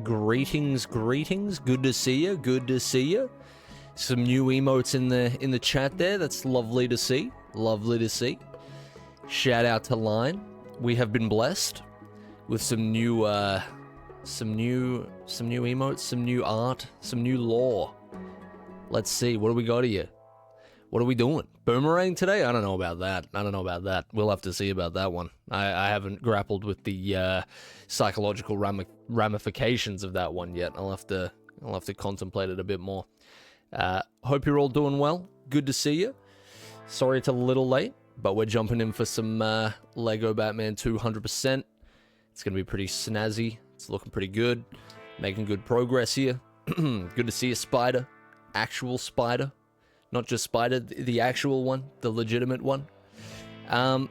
Greetings, greetings. Good to see you. Good to see you. Some new emotes in the chat there. That's lovely to see. Lovely to see. Shout out to Line. We have been blessed with some new emotes, some new art, some new lore. Let's see. What do we got here? What are we doing? Boomerang today? I don't know about that. We'll have to see about that one. I haven't grappled with the psychological ramifications of that one yet. I'll have to contemplate it a bit more. Hope you're all doing well. Good to see you. Sorry it's a little late, but we're jumping in for some Lego Batman 200%. It's going to be pretty snazzy. It's looking pretty good. Making good progress here. Good to see you, Spider. Actual Spider. Not just Spider, the actual one, the legitimate one. I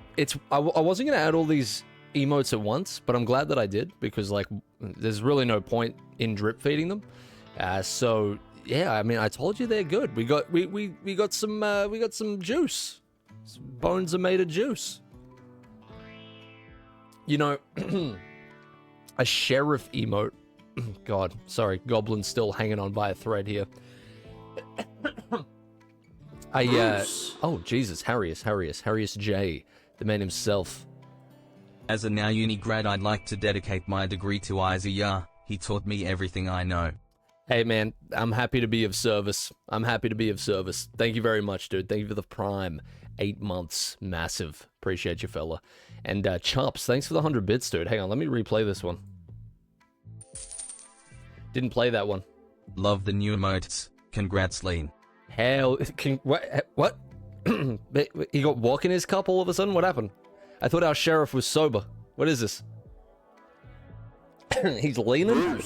wasn't going to add all these emotes at once, but I'm glad that I did, because like there's really no point in drip feeding them. So yeah, I mean, I told you they're good. We got some juice. Bones are made of juice. You know, a sheriff emote. God, sorry, Goblin's still hanging on by a thread here. Oh Jesus, Harrius J, the man himself. As a now uni grad, I'd like to dedicate my degree to Eyezayar. He taught me everything I know. Hey man, I'm happy to be of service. Thank you very much, dude. Thank you for the prime. 8 months, massive. Appreciate you, fella. And Chops, thanks for the 100 bits, dude. Hang on, let me replay this one. Didn't play that one. Love the new emotes. Congrats, Lean. Hell, what? He got walk in his cup all of a sudden? What happened? I thought our sheriff was sober. What is this? He's leaning?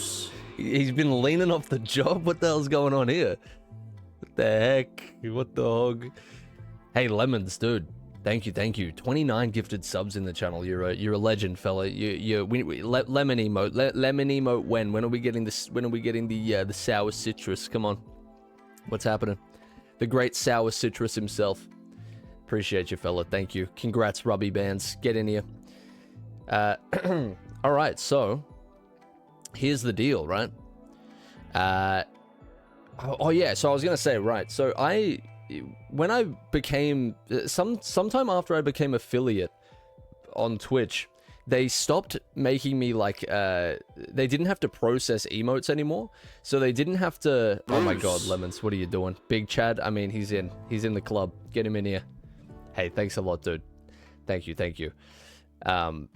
He's been leaning off the job? What the hell's going on here? What the heck? What the hog? Hey, Lemons, dude. Thank you. 29 gifted subs in the channel. You're a legend, fella. Lemon emote. Lemon emote when? When are we getting this? When are we getting the sour citrus? Come on. What's happening? The great sour citrus himself. Appreciate you, fella. Thank you. Congrats, Rubby Bands. Get in here. All right, so here's the deal, right? Oh yeah, so I was gonna say, right, so when I became sometime after I became affiliate on Twitch, they stopped making me like they didn't have to process emotes anymore, so they didn't have to. Oh my god, Lemons, what are you doing? Big Chad, I mean, he's in the club. Get him in here. Hey, thanks a lot, dude. Thank you. How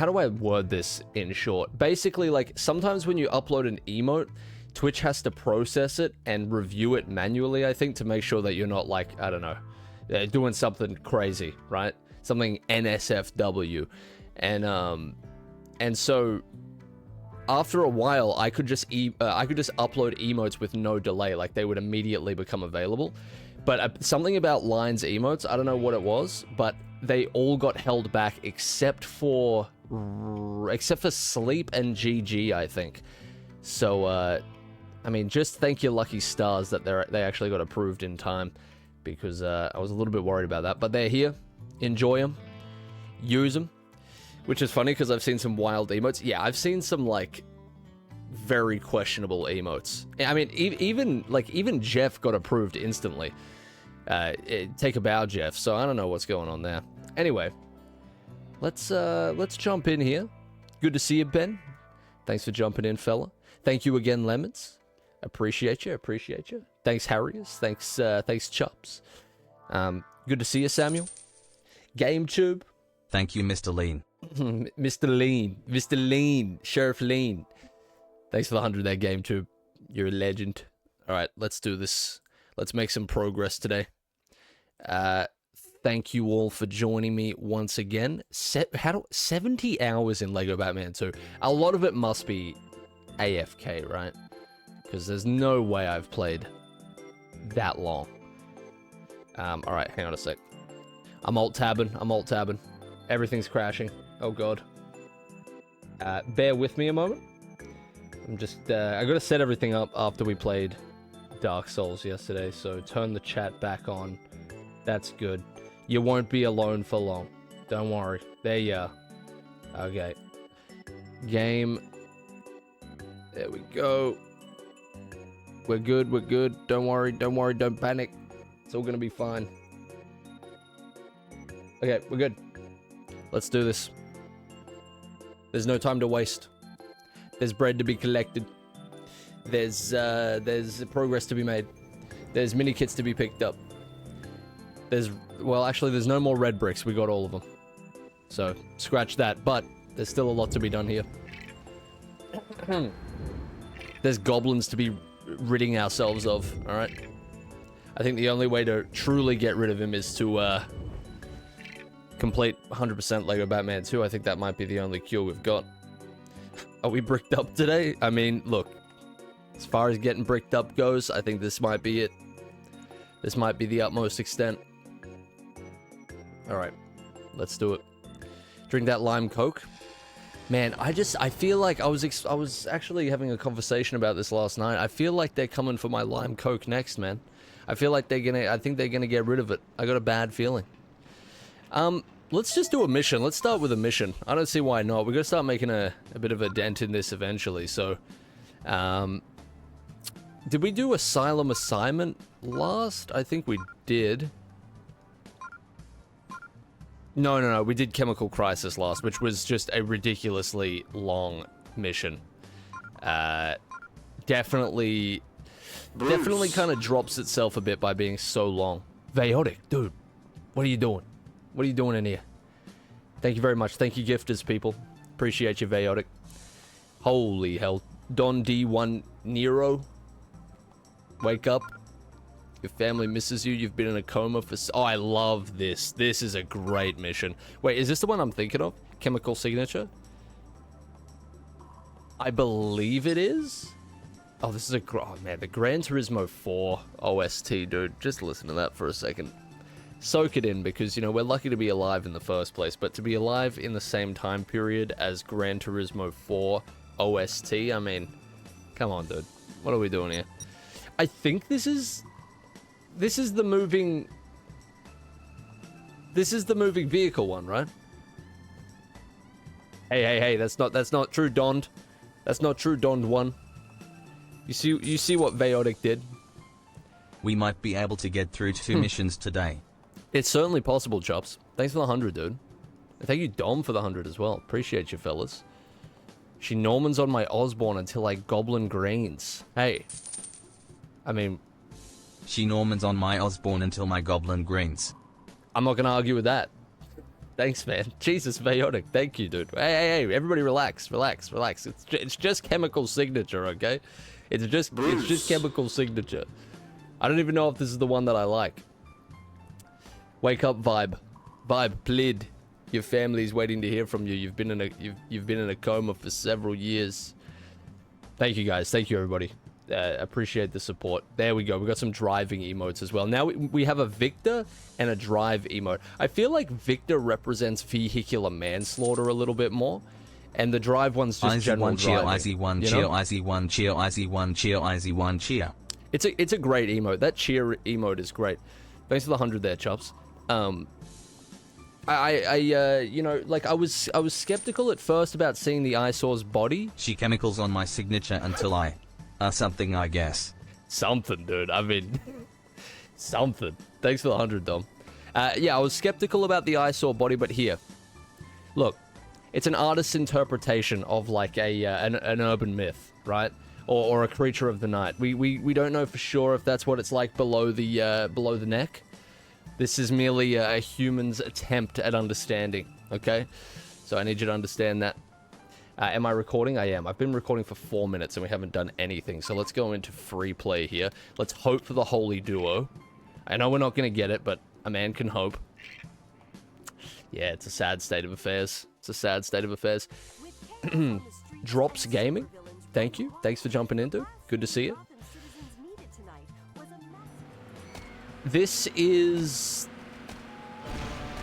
do I word this in short? Basically, like, sometimes when you upload an emote, Twitch has to process it and review it manually, I think, to make sure that you're not, like, I don't know, doing something crazy, right? Something NSFW. And so after a while, I could just upload emotes with no delay, like they would immediately become available. But something about Line's emotes, I don't know what it was, but they all got held back except for Sleep and GG, I think. So I mean, just thank your lucky stars that they actually got approved in time, because I was a little bit worried about that. But they're here. Enjoy them. Use them. Which is funny because I've seen some wild emotes. Yeah, I've seen some, like, very questionable emotes. I mean, even Jeff got approved instantly. Take a bow, Jeff. So I don't know what's going on there. Anyway, let's jump in here. Good to see you, Ben. Thanks for jumping in, fella. Thank you again, Lemons. Appreciate you. Thanks, Harrius. Thanks, Chops. Good to see you, Samuel. GameTube. Thank you, Mr. Lean. Mr. Lean, Sheriff Lean. Thanks for the 100 there, GameTube. You're a legend. All right, let's do this. Let's make some progress today. Thank you all for joining me once again. 70 hours in Lego Batman 2. A lot of it must be AFK, right? Because there's no way I've played that long. All right, hang on a sec. I'm alt-tabbing. Everything's crashing. Oh, God. Bear with me a moment. I'm just, I gotta set everything up after we played Dark Souls yesterday, so turn the chat back on. That's good. You won't be alone for long. Don't worry. There you are. Okay. Game There we go. We're good, we're good. Don't worry, don't panic. It's all gonna be fine. Okay, we're good. Let's do this. There's no time to waste. There's bread to be collected. There's progress to be made. There's mini kits to be picked up. Well, actually, there's no more red bricks. We got all of them. So, scratch that. But, there's still a lot to be done here. There's goblins to be ridding ourselves of, alright? I think the only way to truly get rid of him is to, complete 100% Lego Batman 2. I think that might be the only cure we've got. Are we bricked up today? I mean, look. As far as getting bricked up goes, I think this might be it. This might be the utmost extent. Alright. Let's do it. Drink that lime coke. Man, I feel like I was actually having a conversation about this last night. I feel like they're coming for my lime coke next, man. I feel like I think they're gonna get rid of it. I got a bad feeling. Let's just do a mission. Let's start with a mission. I don't see why not. We're gonna start making a bit of a dent in this eventually, so... Did we do Asylum Assignment last? I think we did. No, we did Chemical Crisis last, which was just a ridiculously long mission. Definitely kind of drops itself a bit by being so long. Vayotic, dude, what are you doing? What are you doing in here? Thank you very much. Thank you, gifters, people. Appreciate you, Vayotic. Holy hell. Don D1 Nero. Wake up. Your family misses you. You've been in a coma for... Oh, I love this. This is a great mission. Wait, is this the one I'm thinking of? Chemical Signature? I believe it is. Oh, this is a... Oh, man, the Gran Turismo 4 OST, dude. Just listen to that for a second. Soak it in, because, you know, we're lucky to be alive in the first place, but to be alive in the same time period as Gran Turismo 4 OST, I mean... Come on, dude. What are we doing here? I think this is the moving... This is the moving vehicle one, right? Hey, that's not true, Dond. That's not true, Dond 1. You see what Vayotic did? We might be able to get through 2 missions today. It's certainly possible, Chops. Thanks for the 100, dude. And thank you, Dom, for the 100 as well. Appreciate you, fellas. She Normans on my Osborne until I Goblin Greens. Hey. I mean... She Normans on my Osborne until my Goblin Greens. I'm not gonna argue with that. Thanks, man. Jesus, Vayotic. Thank you, dude. Hey, everybody relax. It's just Chemical Signature, okay? It's just Chemical Signature. I don't even know if this is the one that I like. Wake up, Vibe. Vibe, plead. Your family's waiting to hear from you. You've been in a coma for several years. Thank you, guys. Thank you, everybody. Appreciate the support. There we go. We got some driving emotes as well. Now we have a Victor and a drive emote. I feel like Victor represents vehicular manslaughter a little bit more, and the drive one's just general driving. IZ1 cheer, IZ1 cheer, IZ1 cheer, IZ1 cheer. It's a great emote. That cheer emote is great. Thanks for the 100 there, Chops. You know, like I was skeptical at first about seeing the Eyesaw's body. She chemicals on my signature until I... something, I guess. Something, dude. I mean, something. Thanks for the 100, Dom. Yeah, I was skeptical about the Eyesaw body, but here. Look, it's an artist's interpretation of, like, an urban myth, right? Or a creature of the night. We don't know for sure if that's what it's like below the neck. This is merely a human's attempt at understanding, okay? So I need you to understand that. Am I recording? I am. I've been recording for 4 minutes and we haven't done anything. So let's go into free play here. Let's hope for the holy duo. I know we're not going to get it, but a man can hope. Yeah, it's a sad state of affairs. It's a sad state of affairs. Drops Gaming. Thank you. Thanks for jumping in, dude. Good to see you. This is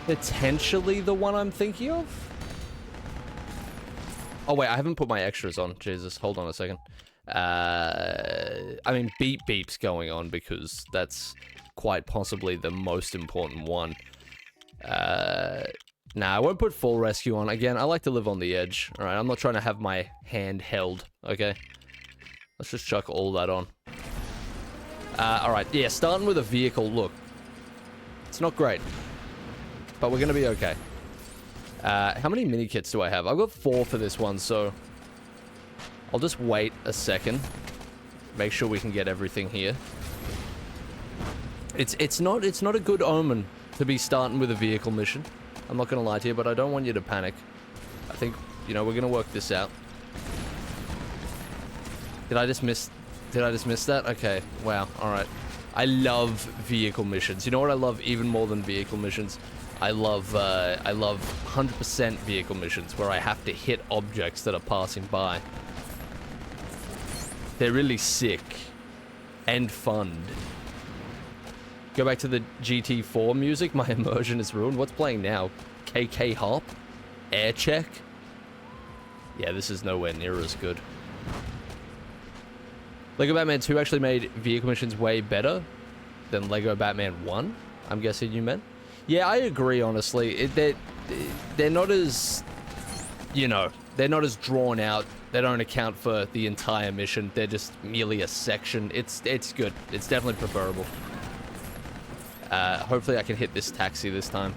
potentially the one I'm thinking of. Oh, wait, I haven't put my extras on. Jesus, hold on a second. I mean, Beep Beep's going on because that's quite possibly the most important one. Nah, I won't put Full Rescue on. Again, I like to live on the edge. Alright, I'm not trying to have my hand held, okay? Let's just chuck all that on. Alright, yeah, starting with a vehicle. Look, it's not great, but we're going to be okay. How many mini kits do I have? I've got 4 for this one, so I'll just wait a second. Make sure we can get everything here. It's not a good omen to be starting with a vehicle mission. I'm not going to lie to you, but I don't want you to panic. I think, you know, we're going to work this out. Did I just miss that? Okay, wow, alright. I love vehicle missions. You know what I love even more than vehicle missions? I love 100% vehicle missions where I have to hit objects that are passing by. They're really sick and fun. Go back to the GT4 music. My immersion is ruined. What's playing now? KK Hop? Air Check? Yeah, this is nowhere near as good. Lego Batman 2 actually made vehicle missions way better than Lego Batman 1, I'm guessing you meant. Yeah, I agree, honestly. They're not as, you know, they're not as drawn out. They don't account for the entire mission. They're just merely a section. It's good. It's definitely preferable. Hopefully I can hit this taxi this time.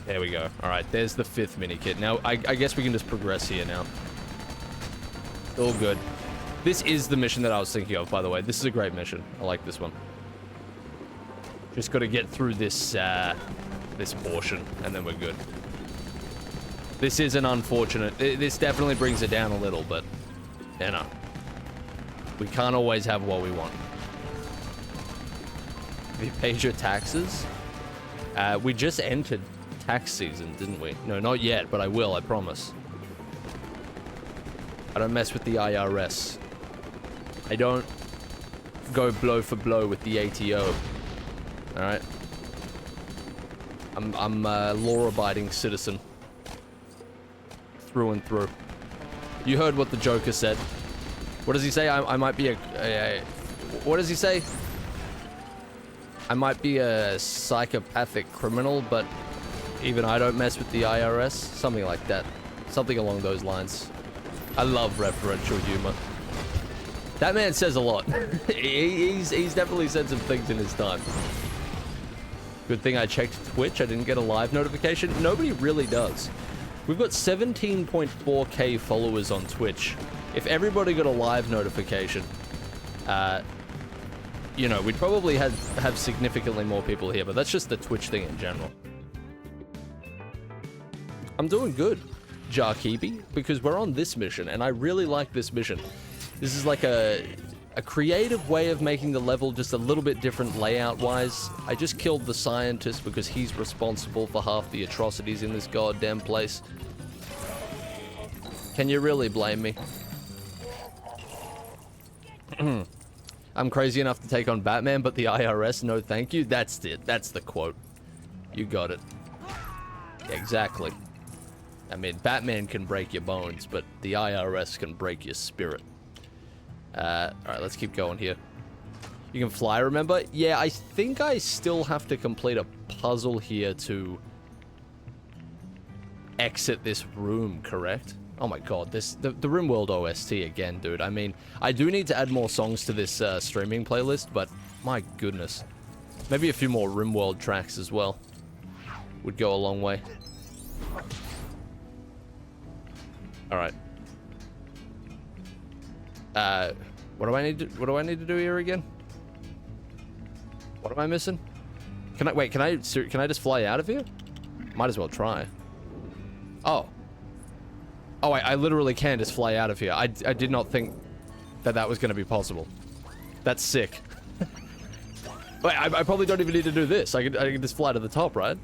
There we go. Alright, there's the 5th mini kit. Now, I guess we can just progress here now. All good. This is the mission that I was thinking of, by the way. This is a great mission. I like this one. Just got to get through this, this portion, and then we're good. This is an unfortunate... This definitely brings it down a little, but, you know. We can't always have what we want. Have you paid your taxes? We just entered tax season, didn't we? No, not yet, but I will, I promise. I don't mess with the IRS. I don't go blow for blow with the ATO. Alright? I'm a law-abiding citizen. Through and through. You heard what the Joker said. What does he say? I might be what does he say? I might be a psychopathic criminal, but even I don't mess with the IRS. Something like that. Something along those lines. I love referential humor. That man says a lot. he's definitely said some things in his time. Good thing I checked Twitch. I didn't get a live notification. Nobody really does. We've got 17.4k followers on Twitch. If everybody got a live notification, you know, we'd probably have significantly more people here, but that's just the Twitch thing in general. I'm doing good, Jarkeeby, because we're on this mission, and I really like this mission. This is like a creative way of making the level just a little bit different layout-wise. I just killed the scientist because he's responsible for half the atrocities in this goddamn place. Can you really blame me? I'm crazy enough to take on Batman, but the IRS, no thank you. That's it. That's the quote. You got it. Exactly. I mean, Batman can break your bones, but the IRS can break your spirit. Alright, let's keep going here. You can fly, remember? Yeah, I think I still have to complete a puzzle here to exit this room, correct? Oh my god, the RimWorld OST again, dude. I mean, I do need to add more songs to this streaming playlist, but my goodness. Maybe a few more RimWorld tracks as well. Would go a long way. Alright. What do I need to do here again? What am I missing? Can I just fly out of here? Might as well try. Oh. Oh, I literally can just fly out of here. I did not think that was going to be possible. That's sick. Wait, I probably don't even need to do this. I can just fly to the top, right?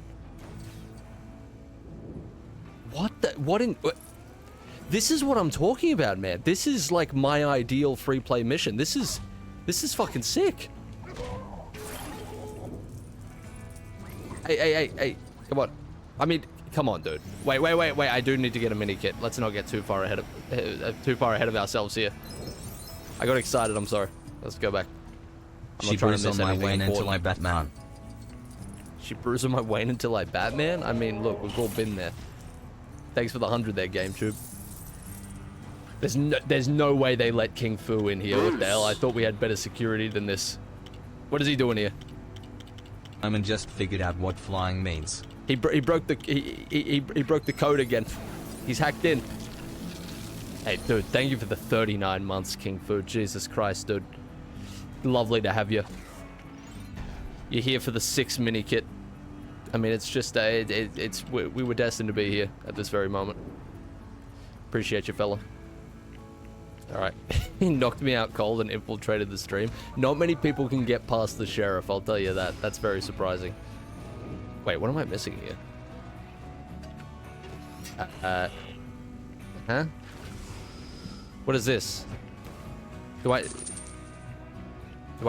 This is what I'm talking about, man. This is like my ideal free play mission. This is fucking sick. Hey, come on. I mean, come on, dude. Wait. I do need to get a mini kit. Let's not get too far ahead of ourselves here. I got excited. I'm sorry. Let's go back. She bruised on my Wayne until I Batman. She bruised on my Wayne until I Batman? I mean, look, we've all been there. Thanks for the 100 there, GameTube. There's no way they let King Fu in here. What the hell? I thought we had better security than this. What is he doing here? I just figured out what flying means. He broke the code again. He's hacked in. Hey, dude, thank you for the 39 months, King Fu. Jesus Christ, dude. Lovely to have you. You're here for the 6 mini kit. I mean, it's just we were destined to be here at this very moment. Appreciate you, fella. All right. He knocked me out cold and infiltrated the stream. Not many people can get past the sheriff, I'll tell you that. That's very surprising. Wait, what am I missing here? Huh? What is this? Do I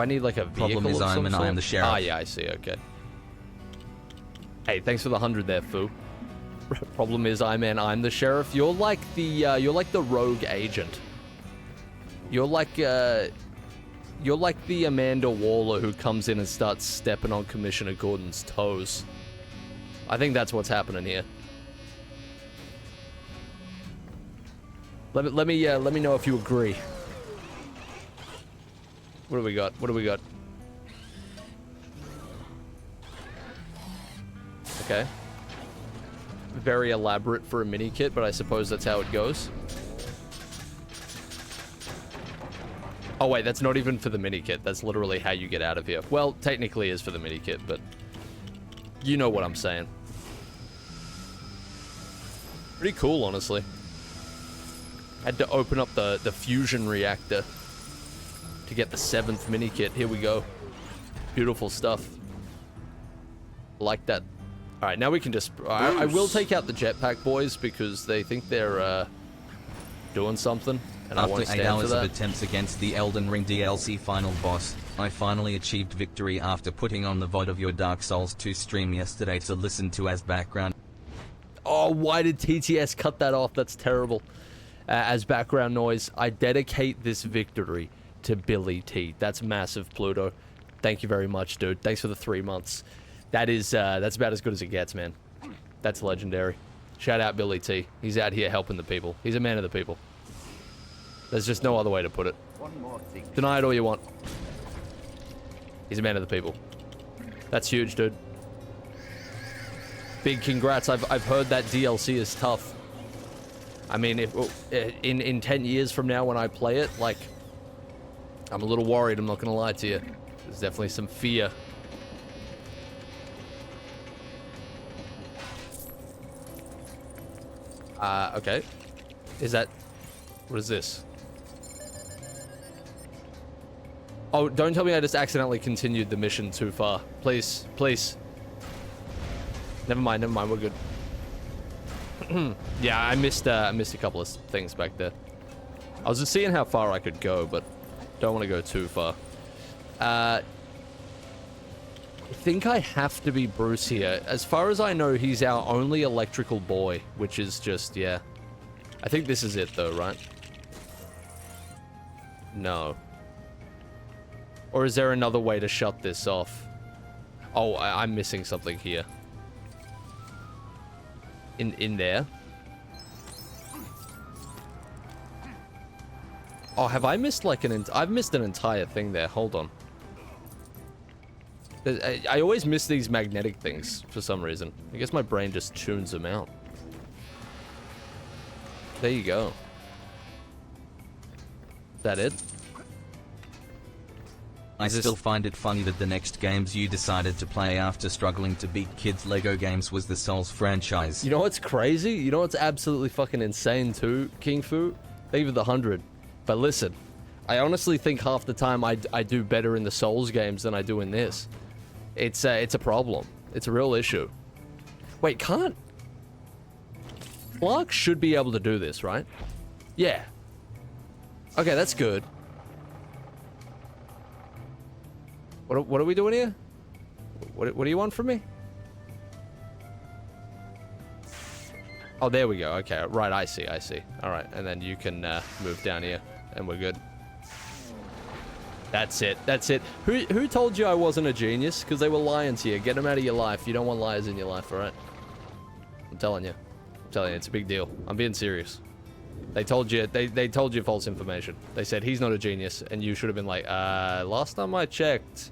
need like a vehicle? Problem is, I am the sheriff. Ah, yeah, I see. Okay. Hey, thanks for the 100 there, Foo. Problem is, I'm the sheriff. You're like the rogue agent. You're like the Amanda Waller who comes in and starts stepping on Commissioner Gordon's toes. I think that's what's happening here. Let me know if you agree. What do we got? What do we got? Okay. Very elaborate for a mini kit, but I suppose that's how it goes. Oh wait, that's not even for the mini kit. That's literally how you get out of here. Well, technically is for the mini kit, but you know what I'm saying. Pretty cool, honestly. Had to open up the fusion reactor to get the 7th mini kit. Here we go. Beautiful stuff. Like that. All right, now we can just... I will take out the jetpack boys because they think they're doing something, and I want to stand for that. After 8 hours of attempts against the Elden Ring DLC final boss, I finally achieved victory after putting on the VOD of your Dark Souls 2 stream yesterday to listen to as background. Oh, why did TTS cut that off? That's terrible. As background noise, I dedicate this victory to Billy T. That's massive, Pluto. Thank you very much, dude. Thanks for the 3 months. That's about as good as it gets, man. That's legendary. Shout out Billy T. He's out here helping the people. He's a man of the people. There's just no other way to put it. One more thing. Deny it all you want. He's a man of the people. That's huge, dude. Big congrats. I've heard that DLC is tough. I mean, if in 10 years from now when I play it, like, I'm a little worried, I'm not gonna lie to you. There's definitely some fear. Okay. Is that... What is this? Oh, don't tell me I just accidentally continued the mission too far. Please, please. Never mind, we're good. Yeah, I missed a couple of things back there. I was just seeing how far I could go, but don't want to go too far. I think I have to be Bruce here. As far as I know, he's our only electrical boy, which is just, yeah. I think this is it, though, right? No. Or is there another way to shut this off? Oh, I'm missing something here. In there? Oh, have I missed like I've missed an entire thing there. Hold on. I always miss these magnetic things for some reason. I guess my brain just tunes them out. There you go. Is that it? I still find it funny that the next games you decided to play after struggling to beat kids' Lego games was the Souls franchise. You know what's crazy? You know what's absolutely fucking insane too, King Fu? Thank you for the 100. But listen, I honestly think half the time I do better in the Souls games than I do in this. It's a problem. It's a real issue. Wait, can't... Clark should be able to do this, right? Yeah. Okay, that's good. What are we doing here? What do you want from me? Oh, there we go. Okay, right, I see. All right, and then you can move down here, and we're good. That's it. Who told you I wasn't a genius? Because they were lying to you. Get them out of your life. You don't want liars in your life, all right? I'm telling you, it's a big deal. I'm being serious. They told you, they told you false information. They said he's not a genius, and you should have been like, last time I checked,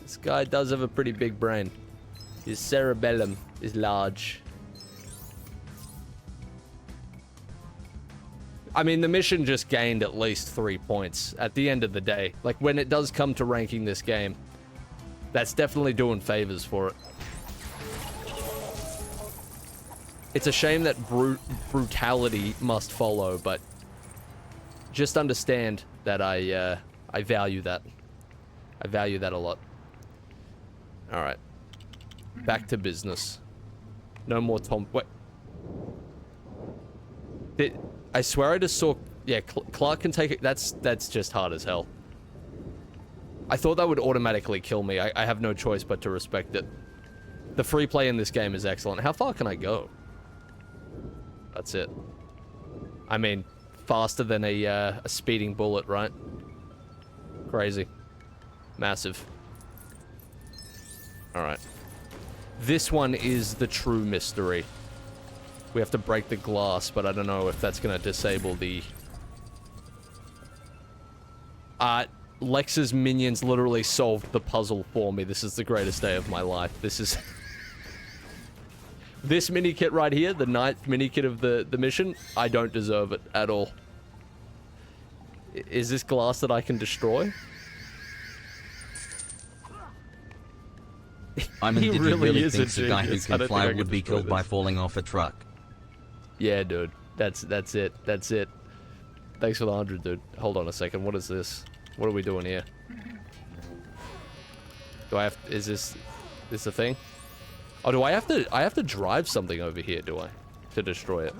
this guy does have a pretty big brain. His cerebellum is large. I mean, the mission just gained at least 3 points at the end of the day. Like, when it does come to ranking this game, that's definitely doing favors for it. It's a shame that brutality must follow, but just understand that I value that. I value that a lot. All right. Back to business. No more Tom... Wait. I swear I just saw... Yeah, Clark can take it. That's just hard as hell. I thought that would automatically kill me. I have no choice but to respect it. The free play in this game is excellent. How far can I go? That's it. I mean, faster than a speeding bullet, right? Crazy. Massive. Alright. This one is the true mystery. We have to break the glass, but I don't know if that's going to disable the... Lex's minions literally solved the puzzle for me. This is the greatest day of my life. This is... This mini kit right here, the 9th mini kit of the mission, I don't deserve it at all. Is this glass that I can destroy? I mean, did you really think a the guy who genius. I can don't fly think I would can be destroy killed by this. falling off a truck? Yeah, dude. That's it. That's it. Thanks for the 100, dude. Hold on a second. What is this? What are we doing here? Do I have... Is this a thing? Oh, do I have to drive something over here, do I? To destroy it.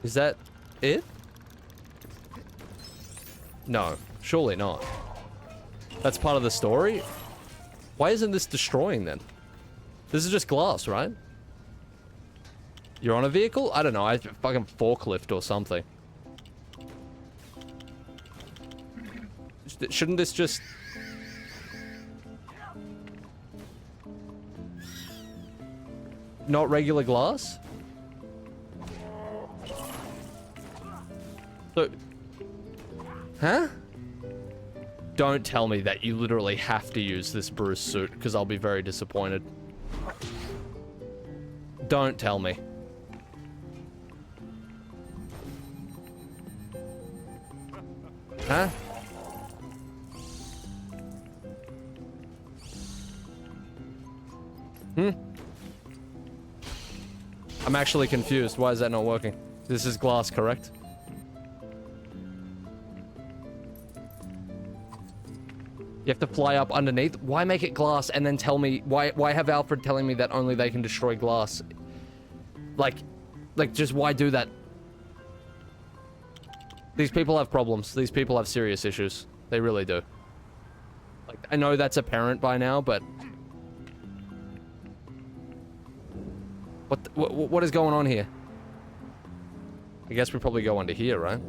Is that it? No, surely not. That's part of the story? Why isn't this destroying then? This is just glass, right? You're on a vehicle? I don't know, I fucking forklift or something. Shouldn't this just... Not regular glass? So... Huh? Don't tell me that you literally have to use this Bruce suit, because I'll be very disappointed. Don't tell me. Huh? I'm actually confused. Why is that not working? This is glass, correct? You have to fly up underneath? Why make it glass and then tell me... Why have Alfred telling me that only they can destroy glass? Like, just why do that? These people have problems. These people have serious issues. They really do. Like, I know that's apparent by now, but... What is going on here? I guess we probably go under here, right?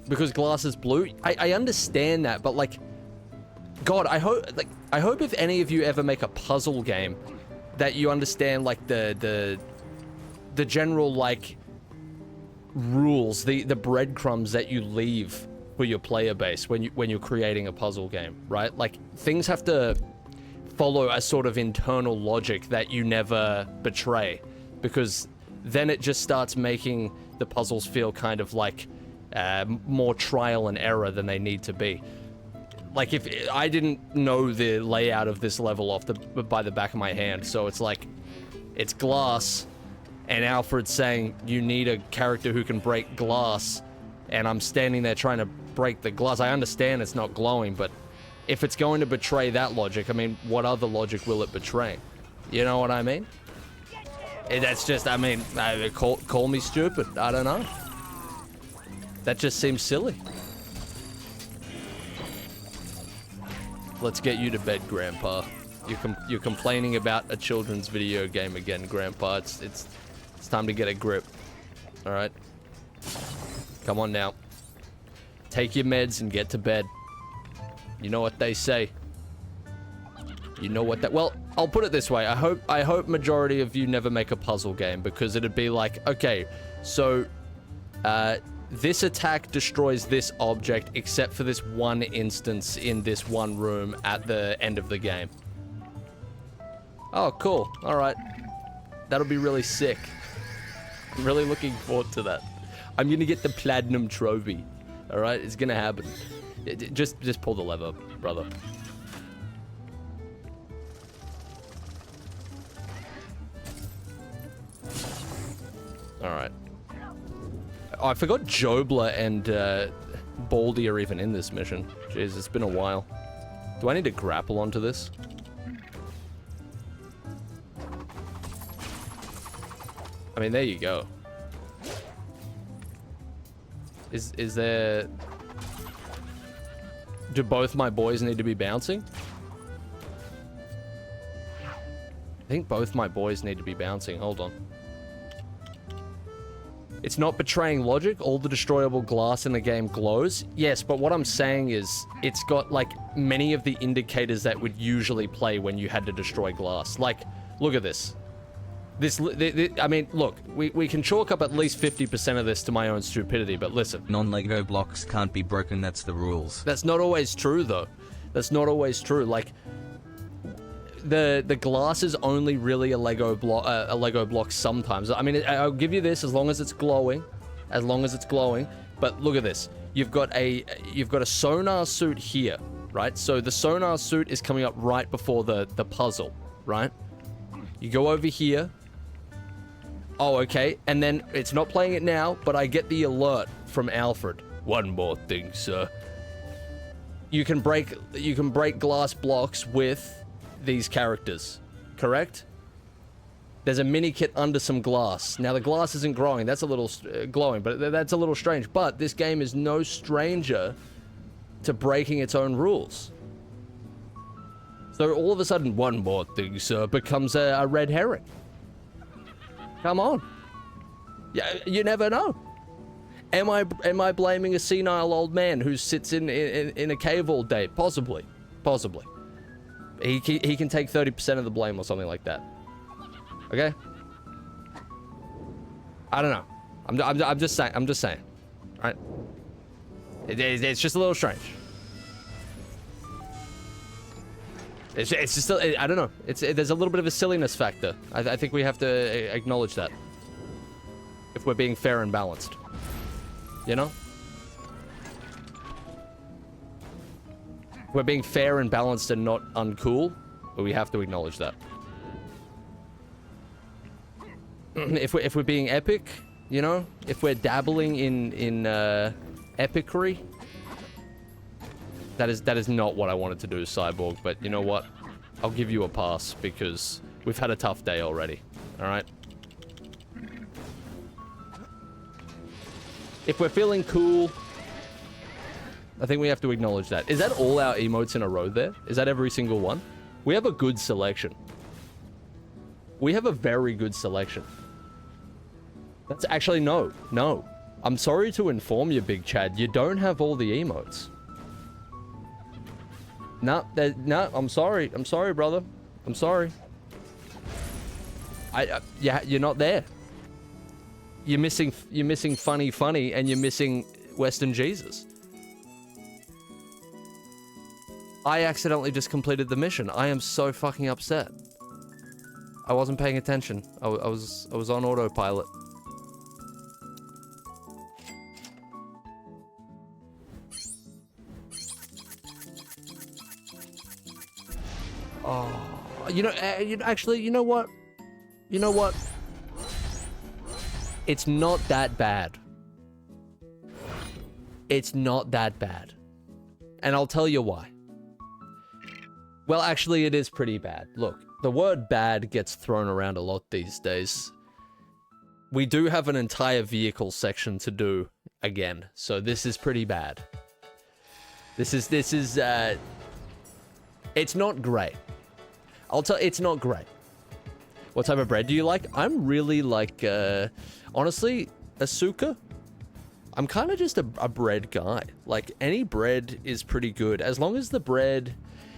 Because glass is blue? I understand that, but like... God, I hope if any of you ever make a puzzle game, that you understand, like, the general, like, rules, the breadcrumbs that you leave for your player base when you're creating a puzzle game, right? Like, things have to follow a sort of internal logic that you never betray, because then it just starts making the puzzles feel kind of like more trial and error than they need to be. Like, if I didn't know the layout of this level by the back of my hand, so it's like, it's glass, and Alfred's saying you need a character who can break glass, and I'm standing there trying to break the glass. I understand it's not glowing, but if it's going to betray that logic, I mean, what other logic will it betray? You know what I mean? That's just, I mean, call me stupid. I don't know. That just seems silly. Let's get you to bed, Grandpa. You're complaining about a children's video game again, Grandpa. It's time to get a grip. All right. Come on now. Take your meds and get to bed. You know what they say. You know what that... Well, I'll put it this way. I hope majority of you never make a puzzle game, because it'd be like, okay, so this attack destroys this object except for this one instance in this one room at the end of the game. Oh, cool. All right. That'll be really sick. I'm really looking forward to that. I'm going to get the platinum trophy. All right? It's going to happen. Just pull the lever, brother. All right. Oh, I forgot Jobler and Baldy are even in this mission. Jeez, it's been a while. Do I need to grapple onto this? I mean, there you go. Is there... Do both my boys need to be bouncing? I think both my boys need to be bouncing. Hold on. It's not betraying logic. All the destroyable glass in the game glows. Yes, but what I'm saying is it's got, like, many of the indicators that would usually play when you had to destroy glass. Like, look at this. I mean, look, we can chalk up at least 50% of this to my own stupidity, but listen. Non-Lego blocks can't be broken, that's the rules. That's not always true, though. That's not always true. Like, the glass is only really a Lego block sometimes. I mean, I'll give you this as long as it's glowing. As long as it's glowing. But look at this. You've got a sonar suit here, right? So the sonar suit is coming up right before the puzzle, right? You go over here. Oh, okay. And then it's not playing it now, but I get the alert from Alfred. One more thing, sir. You can break glass blocks with these characters, correct? There's a mini kit under some glass. Now the glass isn't glowing. That's a little glowing, but that's a little strange. But this game is no stranger to breaking its own rules. So all of a sudden, one more thing, sir, becomes a red herring. Come on. Yeah, you never know. Am I blaming a senile old man who sits in a cave all day? Possibly. Possibly. He can take 30% of the blame or something like that. Okay? I don't know. I'm just saying. I'm just saying. Right? It's just a little strange. It's just, I don't know. There's a little bit of a silliness factor. I think we have to acknowledge that. If we're being fair and balanced. You know? We're being fair and balanced and not uncool, but we have to acknowledge that. If we're being epic, you know? If we're dabbling in epicry, that is not what I wanted to do, Cyborg, but you know what? I'll give you a pass because we've had a tough day already. Alright? If we're feeling cool, I think we have to acknowledge that. Is that all our emotes in a row there? Is that every single one? We have a good selection. We have a very good selection. That's actually no. I'm sorry to inform you, Big Chad. You don't have all the emotes. No, I'm sorry. I'm sorry, brother. I'm sorry. Yeah, you're not there. You're missing funny, and you're missing Western Jesus. I accidentally just completed the mission. I am so fucking upset. I wasn't paying attention. I was on autopilot. Oh, actually, you know what? You know what? It's not that bad. It's not that bad. And I'll tell you why. Well, actually, it is pretty bad. Look, the word bad gets thrown around a lot these days. We do have an entire vehicle section to do again, so this is pretty bad. This is, it's not great. It's not great. What type of bread do you like? I'm really like, honestly, Asuka. I'm kind of just a bread guy. Like, any bread is pretty good. As long as the bread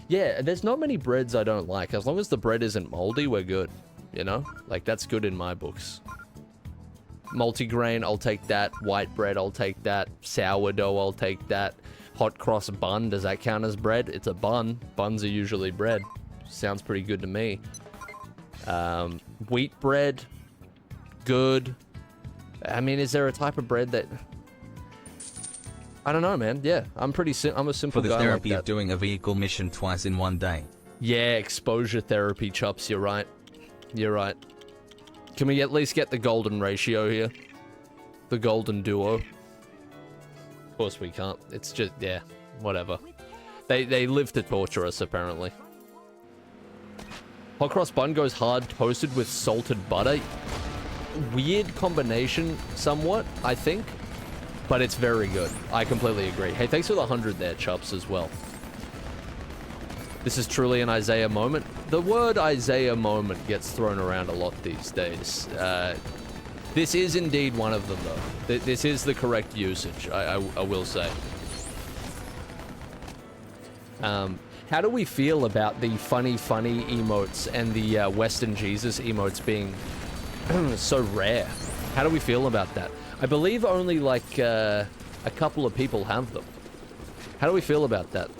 Yeah, there's not many breads I don't like. As long as the bread isn't moldy, we're good. You know? Like, that's good in my books. Multigrain, I'll take that. White bread, I'll take that. Sourdough, I'll take that. Hot cross bun, does that count as bread? It's a bun. Buns are usually bread. Sounds pretty good to me. Wheat bread, good. I mean, is there a type of bread that... I don't know, man. Yeah, I'm a simple For the guy therapy like of that. doing a vehicle mission twice in one day. Yeah, exposure therapy, Chops, you're right. You're right. Can we at least get the golden ratio here? The golden duo? Of course we can't. It's just, yeah, whatever. They live to torture us, apparently. Hot cross bun goes hard toasted with salted butter. Weird combination, somewhat, I think. But it's very good. I completely agree. Hey, thanks for the 100 there, Chops, as well. This is truly an Eyezayar moment. The word Eyezayar moment gets thrown around a lot these days. This is indeed one of them, though. This is the correct usage, I will say. How do we feel about the funny emotes and the Western Jesus emotes being so rare? How do we feel about that? I believe only, like, a couple of people have them. How do we feel about that?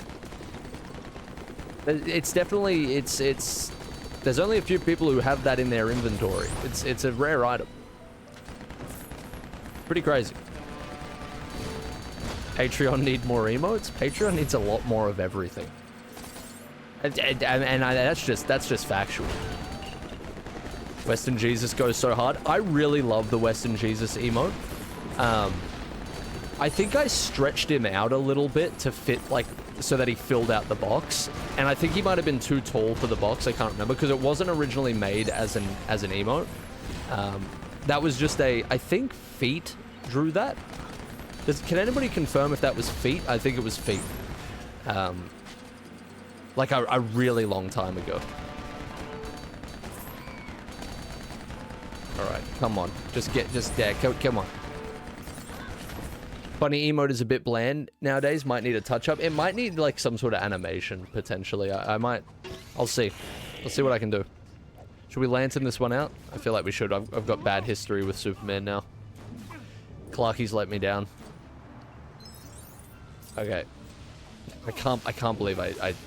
It's definitely, there's only a few people who have that in their inventory. It's a rare item. Pretty crazy. Patreon need more emotes? Patreon needs a lot more of everything. That's just factual. Western Jesus goes so hard. I really love the Western Jesus emote. I think I stretched him out a little bit to fit, like, so that he filled out the box. And I think he might have been too tall for the box. I can't remember, because it wasn't originally made as an emote. That was just I think Feet drew that. Can anybody confirm if that was Feet? I think it was Feet. Like a really long time ago. All right, come on. Come on. Funny emote is a bit bland nowadays. Might need a touch up. It might need like some sort of animation potentially. I'll see. I'll see what I can do. Should we lantern this one out? I feel like we should. I've got bad history with Superman now. Clarky's let me down. Okay. I can't believe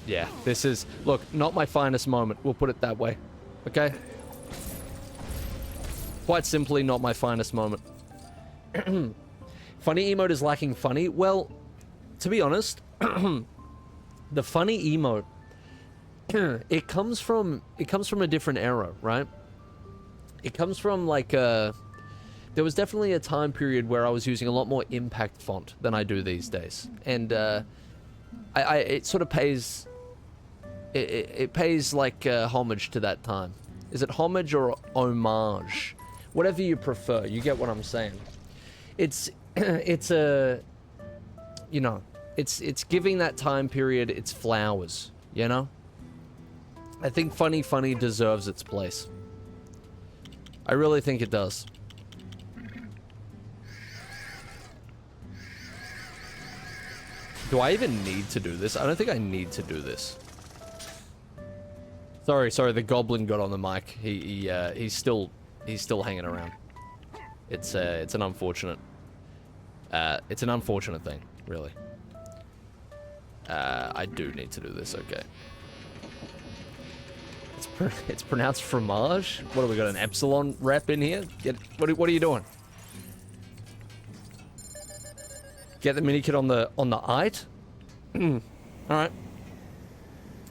yeah. This is, look, not my finest moment. We'll put it that way. Okay? Quite simply, not my finest moment. Funny emote is lacking funny. Well, to be honest, the funny emote, it comes from a different era, right? It comes from like there was definitely a time period where I was using a lot more impact font than I do these days, and it sort of pays. It pays like homage to that time. Is it homage or homage? Whatever you prefer. You get what I'm saying. It's a, you know, it's giving that time period its flowers, you know? I think funny deserves its place. I really think it does. Do I even need to do this? I don't think I need to do this. Sorry, the goblin got on the mic. He's still hanging around. It's an unfortunate thing, really. I do need to do this, okay. It's pronounced fromage? What have we got, an epsilon rep in here? What are you doing? Get the mini kit on the ite? Alright.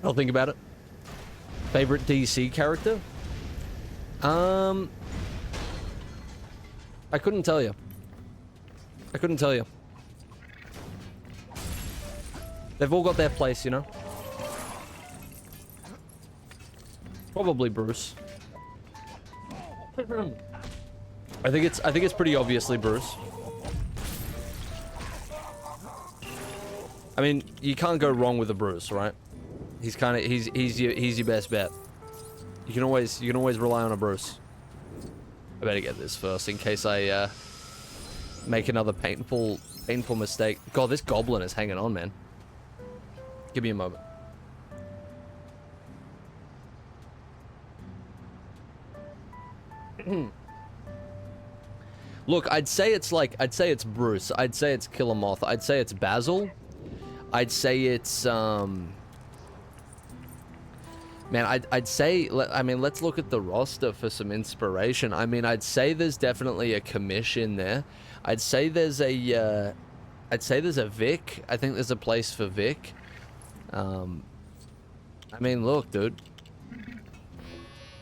I'll think about it. Favorite DC character? I couldn't tell you. They've all got their place, you know? Probably Bruce. I think it's pretty obviously Bruce. I mean, you can't go wrong with a Bruce, right? He's your best bet. You can always rely on a Bruce. I better get this first in case I make another painful mistake. God, this goblin is hanging on, man. Give me a moment. Look, I'd say it's Bruce. I'd say it's Killer Moth. I'd say it's Basil. I'd say it's, man, I'd say, I mean, let's look at the roster for some inspiration. I mean, I'd say there's definitely a commish in there. I'd say there's a Vic. I think there's a place for Vic. I mean, look, dude.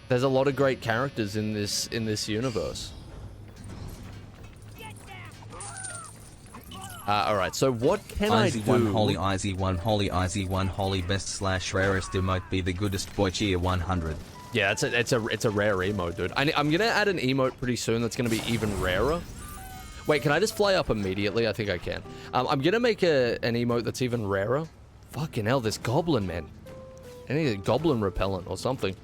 There's a lot of great characters in this universe. Alright, so what can I do? Izzy1 Holy, Izzy1 Holy, Izzy1 Holy, best slash rarest emote, be the goodest boy, cheer 100. Yeah, it's a rare emote, dude. I'm gonna add an emote pretty soon that's gonna be even rarer. Wait, can I just fly up immediately? I think I can. I'm gonna make an emote that's even rarer. Fucking hell, this goblin, man. I need a goblin repellent or something.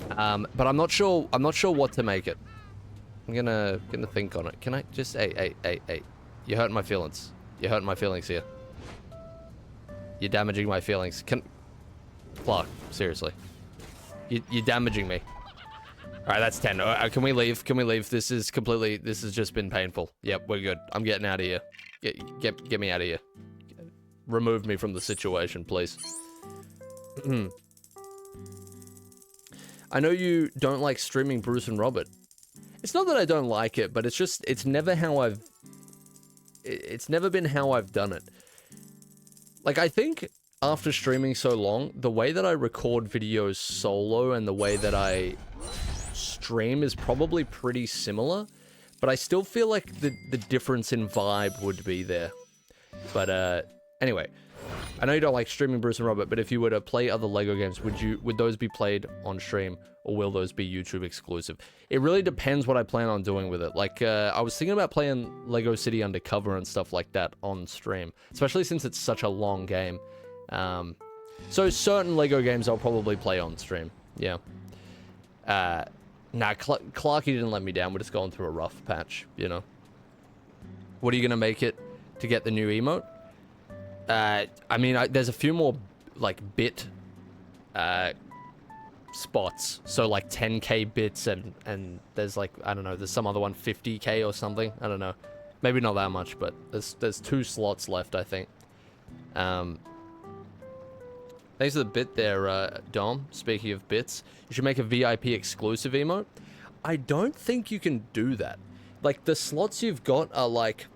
But I'm not sure what to make it. I'm gonna think on it. Can I just, hey. You're hurting my feelings. You're hurting my feelings here. You're damaging my feelings. Clark, seriously. You're damaging me. Alright, that's 10. Can we leave? Can we leave? This has just been painful. Yep, we're good. I'm getting out of here. Get me out of here. Remove me from the situation, please. I know you don't like streaming Bruce and Robert. It's not that I don't like it, but it's never been how I've done it. Like, I think after streaming so long, the way that I record videos solo and the way that I stream is probably pretty similar, but I still feel like the difference in vibe would be there. But, anyway, I know you don't like streaming Bruce and Robert, but if you were to play other LEGO games, would those be played on stream, or will those be YouTube exclusive? It really depends what I plan on doing with it. Like, I was thinking about playing LEGO City Undercover and stuff like that on stream, especially since it's such a long game. So certain LEGO games I'll probably play on stream, yeah. Nah, Clarky didn't let me down. We're just going through a rough patch, you know. What are you gonna make it to get the new emote? I mean, there's a few more, like, bit, spots. So, like, 10k bits, and there's, like, I don't know, there's some other one, 50k or something. I don't know. Maybe not that much, but there's 2 slots left, I think. Thanks for the bit there, Dom. Speaking of bits, you should make a VIP exclusive emote. I don't think you can do that. Like, the slots you've got are, like,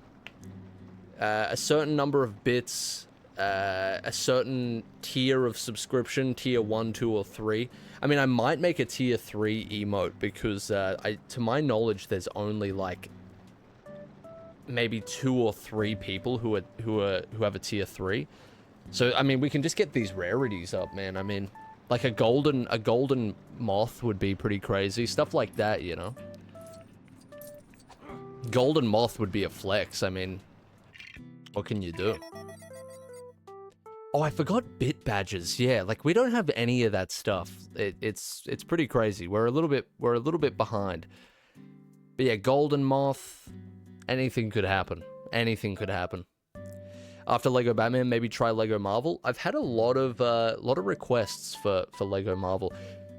a certain number of bits, a certain tier of subscription, tier 1, 2, or 3. I mean, I might make a tier 3 emote because, to my knowledge, there's only like maybe 2 or 3 people who have a tier 3. So I mean, we can just get these rarities up, man. I mean, like a golden moth would be pretty crazy, stuff like that, you know. Golden moth would be a flex. I mean, what can you do? Oh, I forgot bit badges. Yeah, like we don't have any of that stuff. It's pretty crazy. We're a little bit behind. But yeah, golden moth. Anything could happen. Anything could happen. After Lego Batman, maybe try Lego Marvel. I've had a lot of requests for Lego Marvel.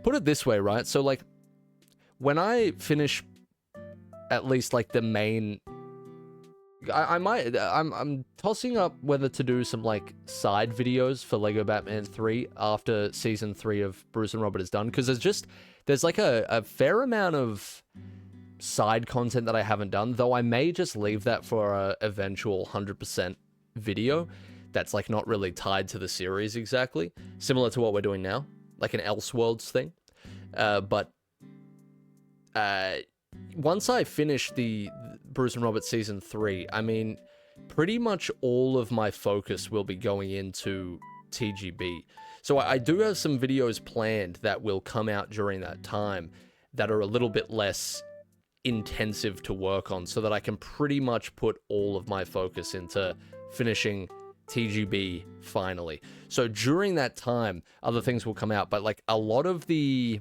Put it this way, right? So like, when I finish at least like the main, I'm tossing up whether to do some like side videos for Lego Batman 3 after season 3 of Bruce and Robert is done, because there's like a fair amount of side content that I haven't done, though I may just leave that for a eventual 100% video that's like not really tied to the series exactly, similar to what we're doing now, like an Elseworlds thing. But once I finish the Bruce and Robert season 3, I mean, pretty much all of my focus will be going into TGB. So I do have some videos planned that will come out during that time that are a little bit less intensive to work on, so that I can pretty much put all of my focus into finishing TGB finally. So during that time, other things will come out, but like a lot of the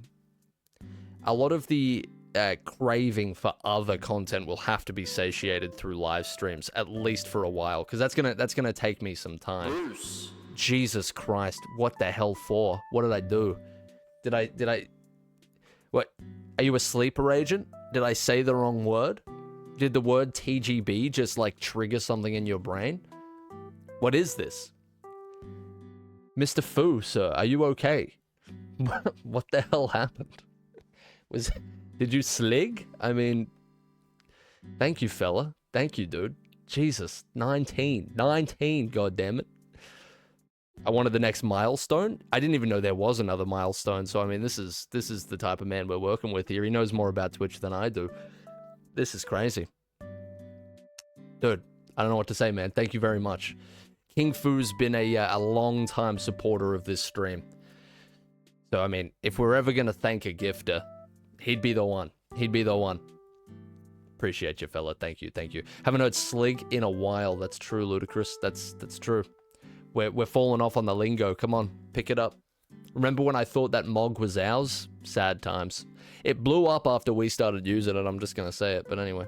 craving for other content will have to be satiated through live streams, at least for a while, because that's gonna take me some time. Bruce. Jesus Christ, what the hell for? What did I do? Did I what? Are you a sleeper agent? Did I say the wrong word? Did the word TGB just like trigger something in your brain? What is this? Mr. Fu, sir, are you okay? What the hell happened? Did you slig? I mean, thank you, fella. Thank you, dude. Jesus, 19. 19, goddammit. I wanted the next milestone. I didn't even know there was another milestone, so I mean, this is the type of man we're working with here. He knows more about Twitch than I do. This is crazy. Dude, I don't know what to say, man. Thank you very much. King Fu's been a long-time supporter of this stream. So, I mean, if we're ever going to thank a gifter, he'd be the one. He'd be the one. Appreciate you, fella. Thank you, thank you. Haven't heard Slig in a while. That's true, Ludicrous. That's true. We're falling off on the lingo. Come on, pick it up. Remember when I thought that Mog was ours? Sad times. It blew up after we started using it. I'm just going to say it. But anyway.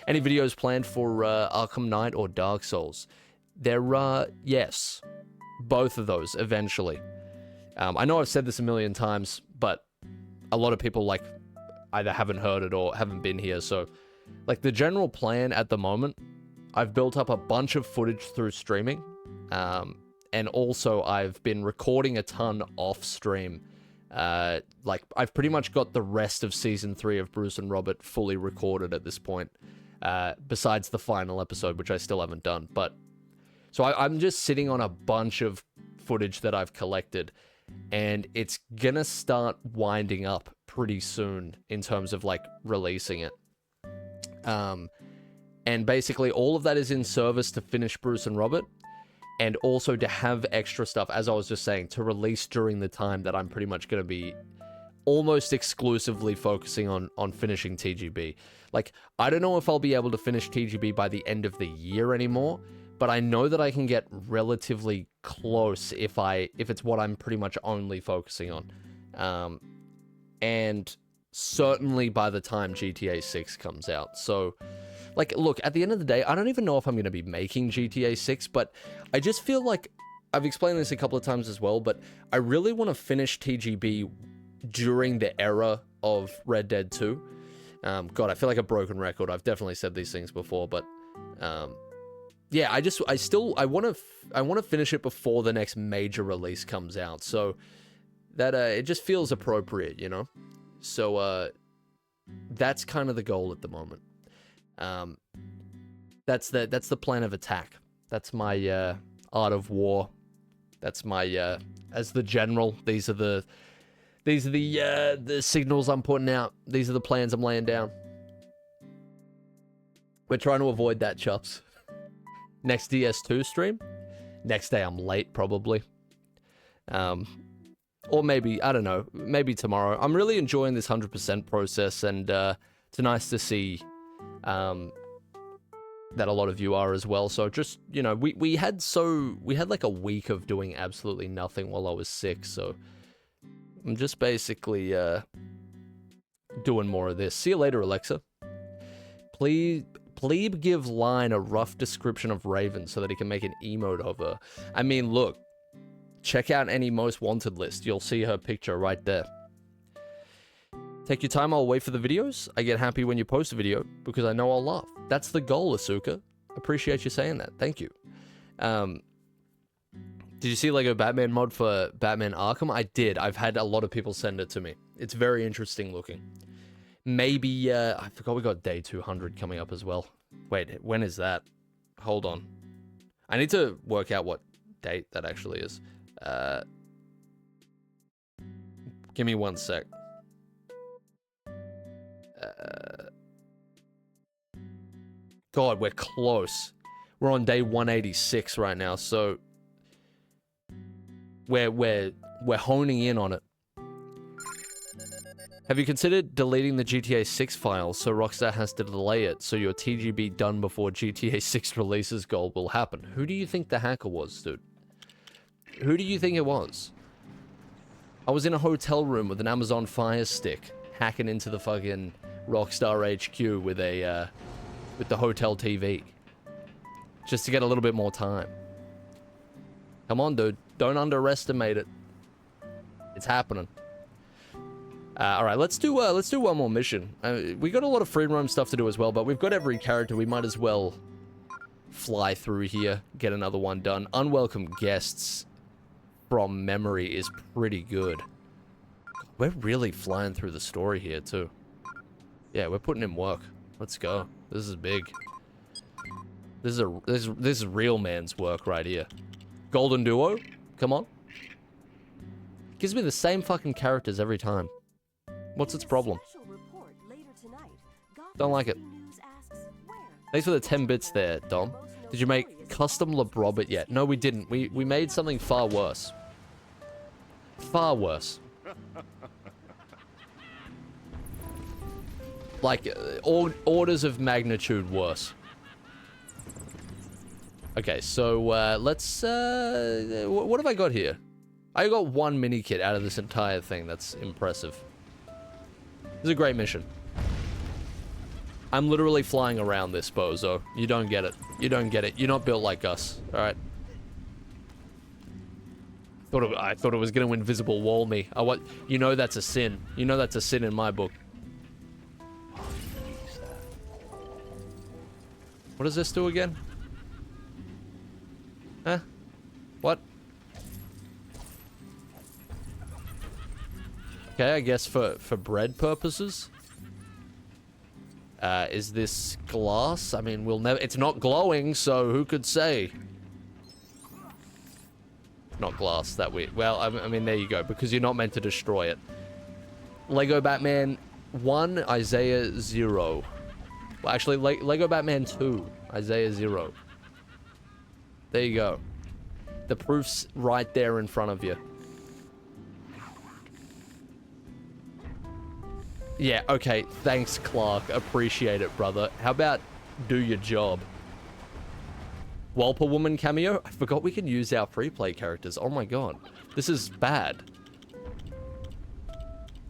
Any videos planned for Arkham Knight or Dark Souls? There are, yes. Both of those, eventually. I know I've said this a million times, but a lot of people, like, either haven't heard it or haven't been here. So, like, the general plan at the moment, I've built up a bunch of footage through streaming. And also I've been recording a ton off stream. Like, I've pretty much got the rest of Season 3 of Bruce and Robert fully recorded at this point. Besides the final episode, which I still haven't done. But, so I'm just sitting on a bunch of footage that I've collected. And it's gonna start winding up pretty soon in terms of, like, releasing it. And basically all of that is in service to finish Bruce and Robert. And also to have extra stuff, as I was just saying, to release during the time that I'm pretty much going to be almost exclusively focusing on finishing TGB. Like, I don't know if I'll be able to finish TGB by the end of the year anymore, but I know that I can get relatively close if it's what I'm pretty much only focusing on. And certainly by the time GTA 6 comes out. So, like, look, at the end of the day, I don't even know if I'm going to be making GTA 6, but I just feel like, I've explained this a couple of times as well, but I really want to finish TGB during the era of Red Dead 2. God, I feel like a broken record. I've definitely said these things before, but yeah, I want to finish it before the next major release comes out. So that it just feels appropriate, you know? So that's kind of the goal at the moment. That's the plan of attack. That's my art of war. That's my as the general. These are the signals I'm putting out. These are the plans I'm laying down. We're trying to avoid that, Chups. Next DS2 stream. Next day I'm late probably. Or maybe, I don't know, maybe tomorrow. I'm really enjoying this 100% process, and it's nice to see that a lot of you are as well. So just, you know, we had like a week of doing absolutely nothing while I was sick, so I'm just basically doing more of this. See you later, Alexa. Plebe give Line a rough description of Raven so that he can make an emote of her. I mean, look, check out any most wanted list. You'll see her picture right there. Take your time, I'll wait for the videos. I get happy when you post a video because I know I'll laugh. That's the goal, Asuka. Appreciate you saying that. Thank you. Did you see Lego Batman mod for Batman Arkham? I did. I've had a lot of people send it to me. It's very interesting looking. Maybe, I forgot we got day 200 coming up as well. Wait, when is that? Hold on. I need to work out what date that actually is. Give me one sec. God, we're close. We're on day 186 right now, so we're honing in on it. Have you considered deleting the GTA 6 files so Rockstar has to delay it so your TGB done before GTA 6 releases goal will happen? Who do you think the hacker was, dude? Who do you think it was? I was in a hotel room with an Amazon Fire Stick hacking into the fucking Rockstar HQ with a with the hotel TV just to get a little bit more time. Come on, dude. Don't underestimate it. It's happening. All right, let's do one more mission. We got a lot of free roam stuff to do as well, but we've got every character. We might as well fly through here, get another one done. Unwelcome guests from memory is pretty good. We're really flying through the story here too. Yeah, we're putting in work. Let's go. This is big. This is real man's work right here. Golden Duo, come on. Gives me the same fucking characters every time. What's its problem? Don't like it. Thanks for the 10 bits there, Dom. Did you make custom LeBrobit yet? No, we didn't. We made something far worse. Far worse. Like, orders of magnitude worse. Okay, so, let's, what have I got here? I got one mini kit out of this entire thing. That's impressive. This is a great mission. I'm literally flying around this, bozo. You don't get it. You don't get it. You're not built like us, alright? I thought it was gonna invisible wall me. You know that's a sin. You know that's a sin in my book. What does this do again? Huh? What? Okay, I guess for bread purposes. Is this glass? I mean, we'll never... It's not glowing, so who could say? Not glass, that weird. Well, I mean, there you go, because you're not meant to destroy it. Lego Batman 1, Eyezayar 0. Well, actually, Lego Batman 2, Eyezayar 0. There you go. The proof's right there in front of you. Yeah, okay. Thanks, Clark. Appreciate it, brother. How about do your job? Walper Woman cameo? I forgot we can use our free play characters. Oh my god. This is bad.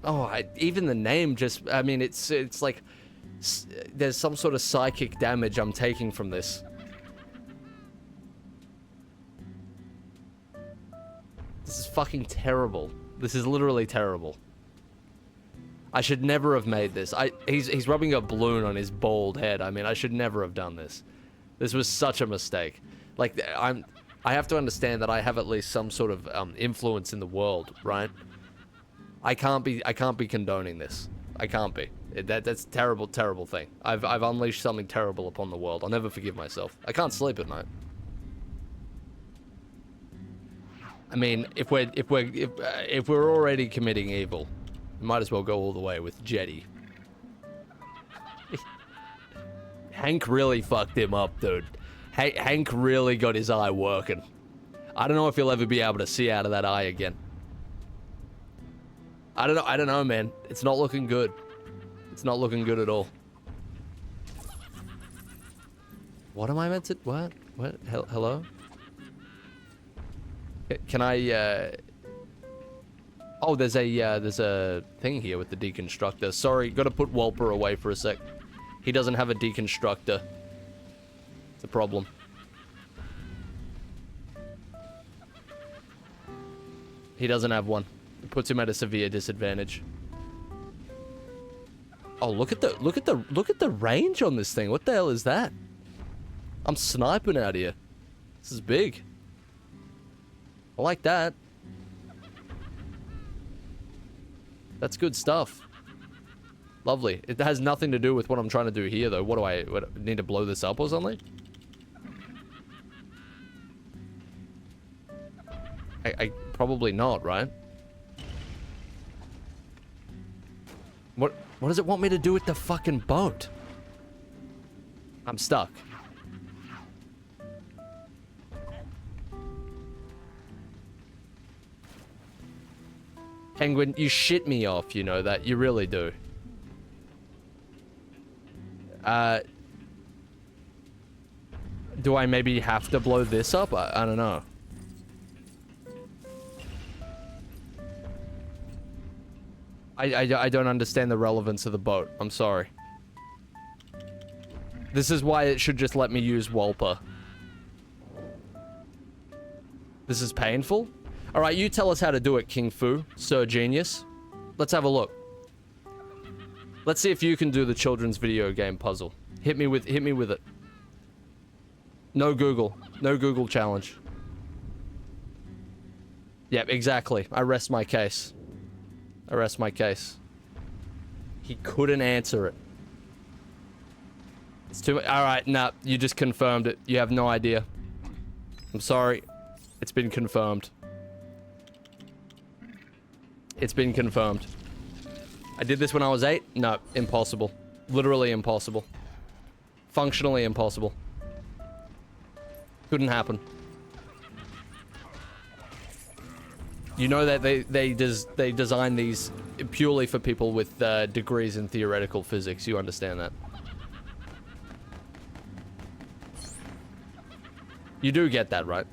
Oh, even the name just... I mean, it's like... There's some sort of psychic damage I'm taking from this. This is fucking terrible. This is literally terrible. I should never have made this. He's rubbing a balloon on his bald head. I mean, I should never have done this. This was such a mistake. Like, I have to understand that I have at least some sort of influence in the world, right? I can't be condoning this. I can't be. That's a terrible, terrible thing. I've unleashed something terrible upon the world. I'll never forgive myself. I can't sleep at night. I mean, if we're already committing evil, we might as well go all the way with Jetty. Hank really fucked him up, dude. Hank really got his eye working. I don't know if he'll ever be able to see out of that eye again. I don't know, man. It's not looking good. It's not looking good at all. What am I meant to... What? What? Hello? Can I, Oh, there's a thing here with the deconstructor. Sorry, gotta put Walper away for a sec. He doesn't have a deconstructor. It's a problem. He doesn't have one. It puts him at a severe disadvantage. Oh, look at the range on this thing. What the hell is that? I'm sniping out here. This is big. I like that. That's good stuff. Lovely. It has nothing to do with what I'm trying to do here, though. What, need to blow this up or something? I probably not, right? What does it want me to do with the fucking boat? I'm stuck. Penguin, you shit me off, you know that. You really do. Do I maybe have to blow this up? I don't know. I don't understand the relevance of the boat. I'm sorry. This is why it should just let me use Walper. This is painful? Alright, you tell us how to do it, King Fu, Sir Genius. Let's have a look. Let's see if you can do the children's video game puzzle. Hit me with it. No Google. No Google challenge. Yep, exactly. I rest my case. I rest my case. He couldn't answer it. It's too much. Alright, nah, you just confirmed it. You have no idea. I'm sorry. It's been confirmed. It's been confirmed. I did this when I was 8? No, impossible. Literally impossible. Functionally impossible. Couldn't happen. You know that they design these purely for people with degrees in theoretical physics. You understand that? You do get that, right?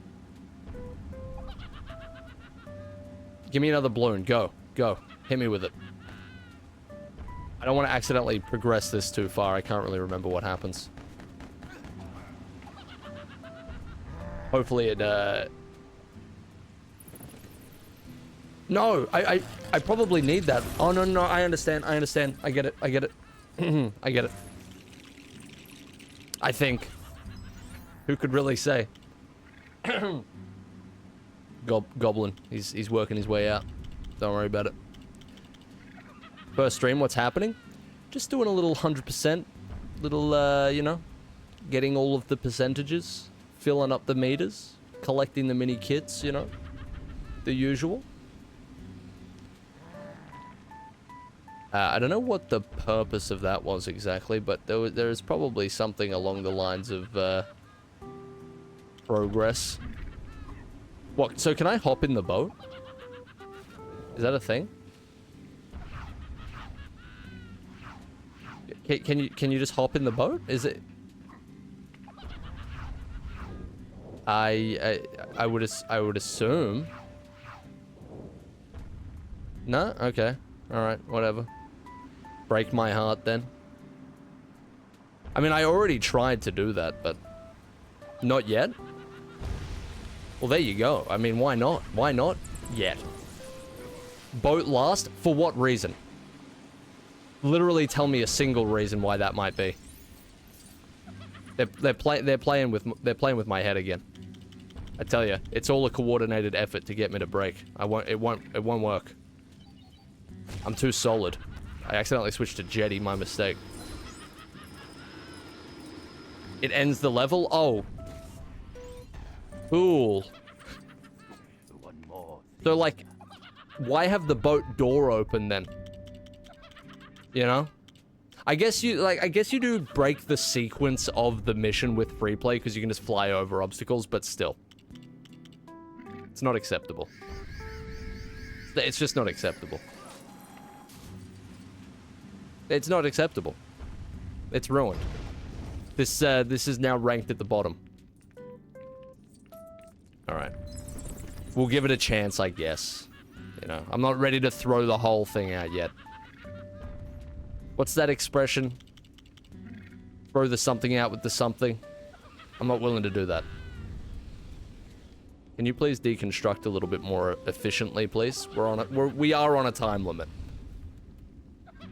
Give me another balloon. Go. Go. Hit me with it. I don't want to accidentally progress this too far. I can't really remember what happens. Hopefully it, No, I probably need that. Oh, no, no, I understand. I understand. I get it. I get it. I get it. I think. Who could really say? Goblin. He's working his way out. Don't worry about it. First stream, what's happening? Just doing a little 100%. Little, you know, getting all of the percentages. Filling up the meters. Collecting the mini kits, you know. The usual. I don't know what the purpose of that was exactly, but there is probably something along the lines of, progress. What, so can I hop in the boat? Is that a thing? Can you just hop in the boat? Is it? I would assume. No? Okay. Alright, whatever. Break my heart then. I mean, I already tried to do that, but not yet. Well, there you go. I mean, why not? Why not yet? Boat last? For what reason? Literally tell me a single reason why that might be. They're playing with my head again. I tell you, it's all a coordinated effort to get me to break. It won't work. I'm too solid. I accidentally switched to jetty, my mistake. It ends the level? Oh. Cool. So, like, why have the boat door open then? You know? I guess you do break the sequence of the mission with free play because you can just fly over obstacles, but still. It's not acceptable. It's just not acceptable. It's not acceptable. It's ruined. This is now ranked at the bottom. Alright. We'll give it a chance, I guess. You know, I'm not ready to throw the whole thing out yet. What's that expression? Throw the something out with the something? I'm not willing to do that. Can you please deconstruct a little bit more efficiently, please? We are on a time limit.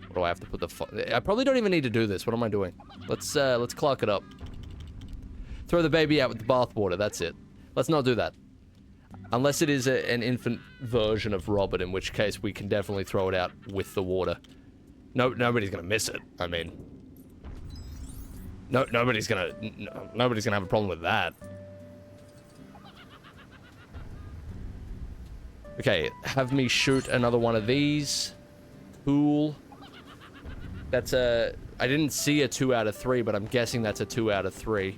What do I have to put the I probably don't even need to do this. What am I doing? Let's clock it up. Throw the baby out with the bathwater. That's it. Let's not do that. Unless it is an infant version of Robert, in which case we can definitely throw it out with the water. Nobody's gonna miss it. I mean, nobody's gonna have a problem with that. Okay, have me shoot another one of these. Cool. That's a... I didn't see a 2 out of 3, but I'm guessing that's a 2 out of 3.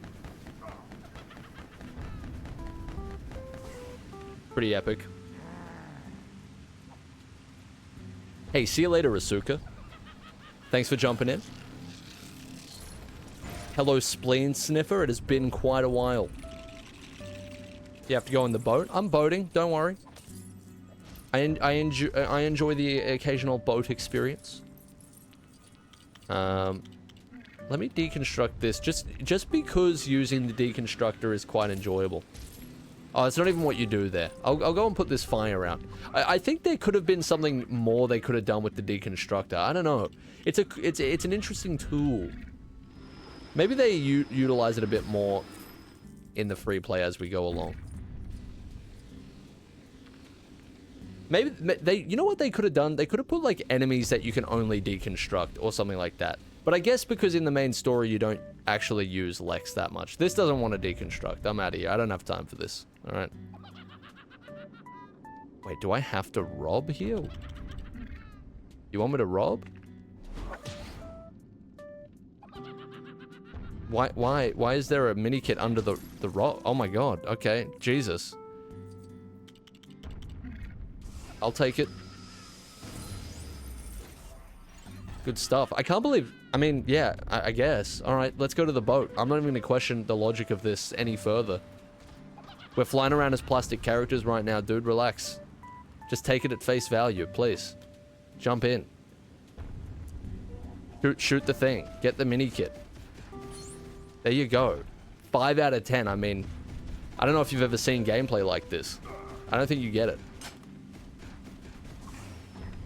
Pretty epic. Hey, see you later, Asuka. Thanks for jumping in. Hello, Spleen Sniffer. It has been quite a while. You have to go in the boat? I'm boating. Don't worry. I enjoy the occasional boat experience. Let me deconstruct this just because using the deconstructor is quite enjoyable. Oh, it's not even what you do there. I'll go and put this fire out. I think there could have been something more they could have done with the deconstructor. I don't know. It's an interesting tool. Maybe they utilize it a bit more in the free play as we go along. Maybe they, you know what they could have done? They could have put like enemies that you can only deconstruct or something like that. But I guess because in the main story you don't actually use Lex that much. This doesn't want to deconstruct. I'm out of here. I don't have time for this. All right. Wait, do I have to rob here? You want me to rob? Why is there a mini kit under the rock? Oh my god. Okay, Jesus. I'll take it. Good stuff. I can't believe... I mean, yeah, I guess. Alright, let's go to the boat. I'm not even going to question the logic of this any further. We're flying around as plastic characters right now, dude. Relax. Just take it at face value, please. Jump in. Shoot the thing. Get the mini kit. There you go. 5 out of 10. I mean, I don't know if you've ever seen gameplay like this. I don't think you get it.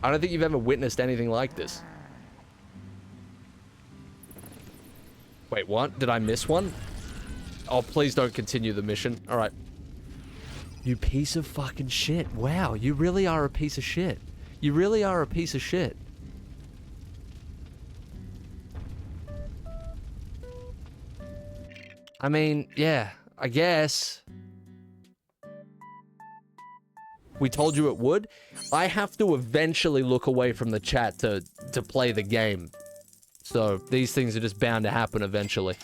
I don't think you've ever witnessed anything like this. Wait, what? Did I miss one? Oh, please don't continue the mission. All right. You piece of fucking shit. Wow, you really are a piece of shit. You really are a piece of shit. I mean, yeah, I guess. We told you it would. I have to eventually look away from the chat to play the game. So these things are just bound to happen eventually.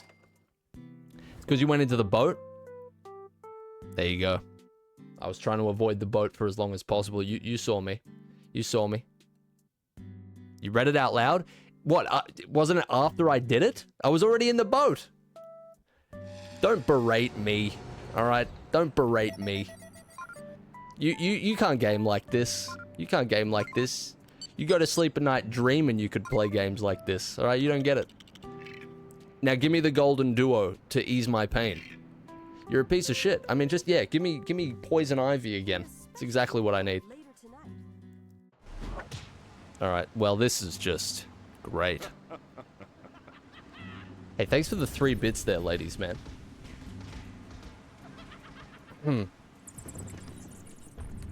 Because you went into the boat? There you go. I was trying to avoid the boat for as long as possible. You saw me. You saw me. You read it out loud? What? Wasn't it after I did it? I was already in the boat. Don't berate me. Alright? Don't berate me. You can't game like this. You can't game like this. You go to sleep at night dreaming you could play games like this. Alright, you don't get it. Now give me the golden duo to ease my pain. You're a piece of shit. I mean, just, yeah, give me poison ivy again. It's exactly what I need. Alright, well, this is just great. Hey, thanks for the 3 bits there, ladies, man.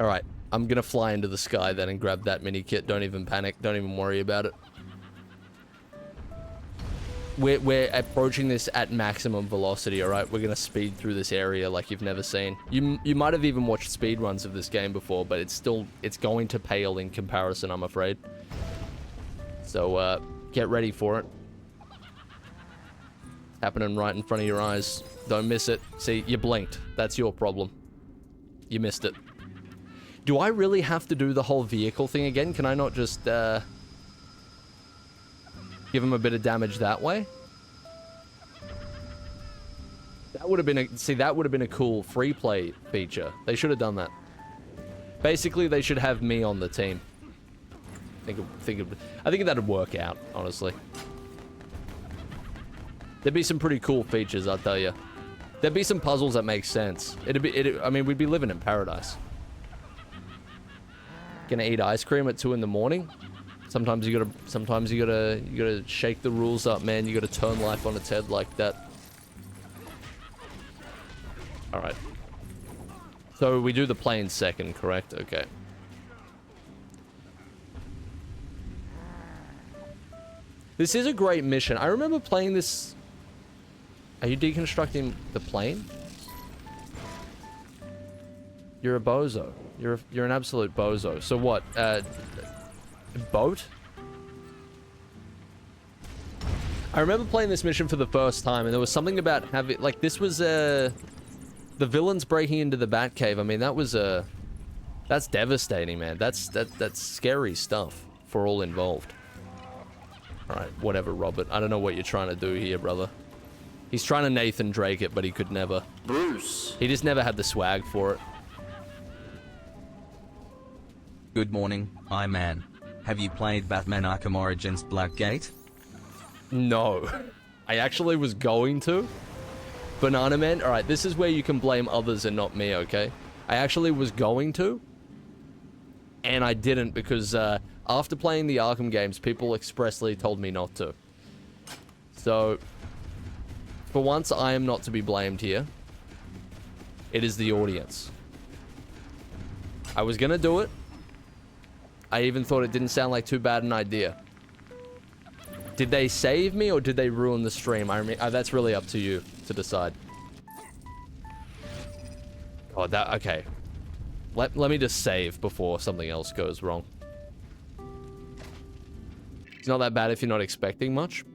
Alright, I'm gonna fly into the sky then and grab that mini kit. Don't even panic. Don't even worry about it. We're approaching this at maximum velocity, alright? We're gonna speed through this area like you've never seen. You might have even watched speed runs of this game before, but it's going to pale in comparison, I'm afraid. So, get ready for it. Happening right in front of your eyes. Don't miss it. See, you blinked. That's your problem. You missed it. Do I really have to do the whole vehicle thing again? Can I not just, give him a bit of damage that way? That would have been that would have been a cool free play feature. They should have done that. Basically, they should have me on the team. I think that'd work out, honestly. There'd be some pretty cool features, I'll tell you. There'd be some puzzles that make sense. I mean, we'd be living in paradise. Gonna eat ice cream at 2 in the morning. Sometimes you gotta shake the rules up, man. You gotta turn life on its head like that. All right. So we do the plane second, correct? Okay. This is a great mission. I remember playing this. Are you deconstructing the plane? You're a bozo. You're an absolute bozo. So what? Boat? I remember playing this mission for the first time, and there was something about having, like, this was the villains breaking into the Batcave. I mean, that was that's devastating, man. That's scary stuff for all involved. All right, whatever, Robert. I don't know what you're trying to do here, brother. He's trying to Nathan Drake it, but he could never. Bruce. He just never had the swag for it. Good morning, Eyman. Have you played Batman Arkham Origins Blackgate? No. I actually was going to. Banana Man, alright, this is where you can blame others and not me, okay? I actually was going to, and I didn't because after playing the Arkham games, people expressly told me not to. So, for once, I am not to be blamed here. It is the audience. I was gonna do it. I even thought it didn't sound like too bad an idea. Did they save me or did they ruin the stream? I mean, that's really up to you to decide. Oh, that, okay. Let me just save before something else goes wrong. It's not that bad if you're not expecting much.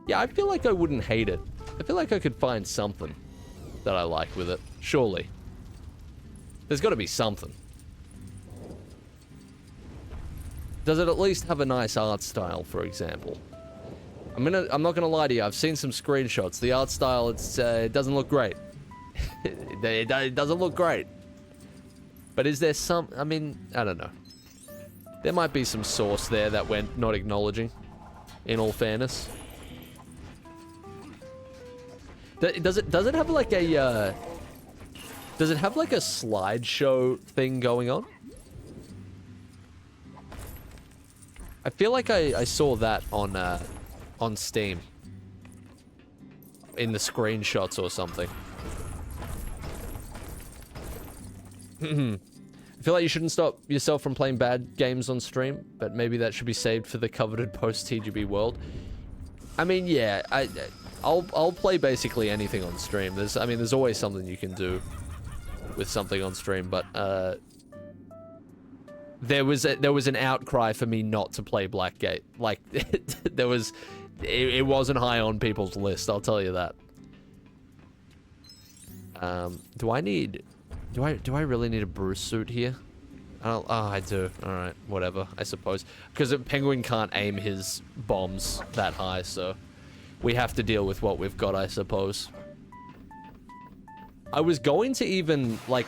Yeah, I feel like I wouldn't hate it. I feel like I could find something that I like with it. Surely. There's got to be something. Does it at least have a nice art style, for example? I'm not gonna lie to you. I've seen some screenshots. The art style, it doesn't look great. it doesn't look great. But is there some? I mean, I don't know. There might be some source there that we're not acknowledging. In all fairness, does it have like a does it have like a slideshow thing going on? I feel like I saw that on Steam. In the screenshots or something. I feel like you shouldn't stop yourself from playing bad games on stream, but maybe that should be saved for the coveted post-TGB world. I mean, yeah, I'll play basically anything on stream. There's always something you can do with something on stream, but there was an outcry for me not to play Blackgate. Like it wasn't high on people's list, I'll tell you that. Do I really need a Bruce suit here? Oh, I do. Alright, whatever, I suppose. Because a Penguin can't aim his bombs that high, so we have to deal with what we've got, I suppose. I was going to even, like,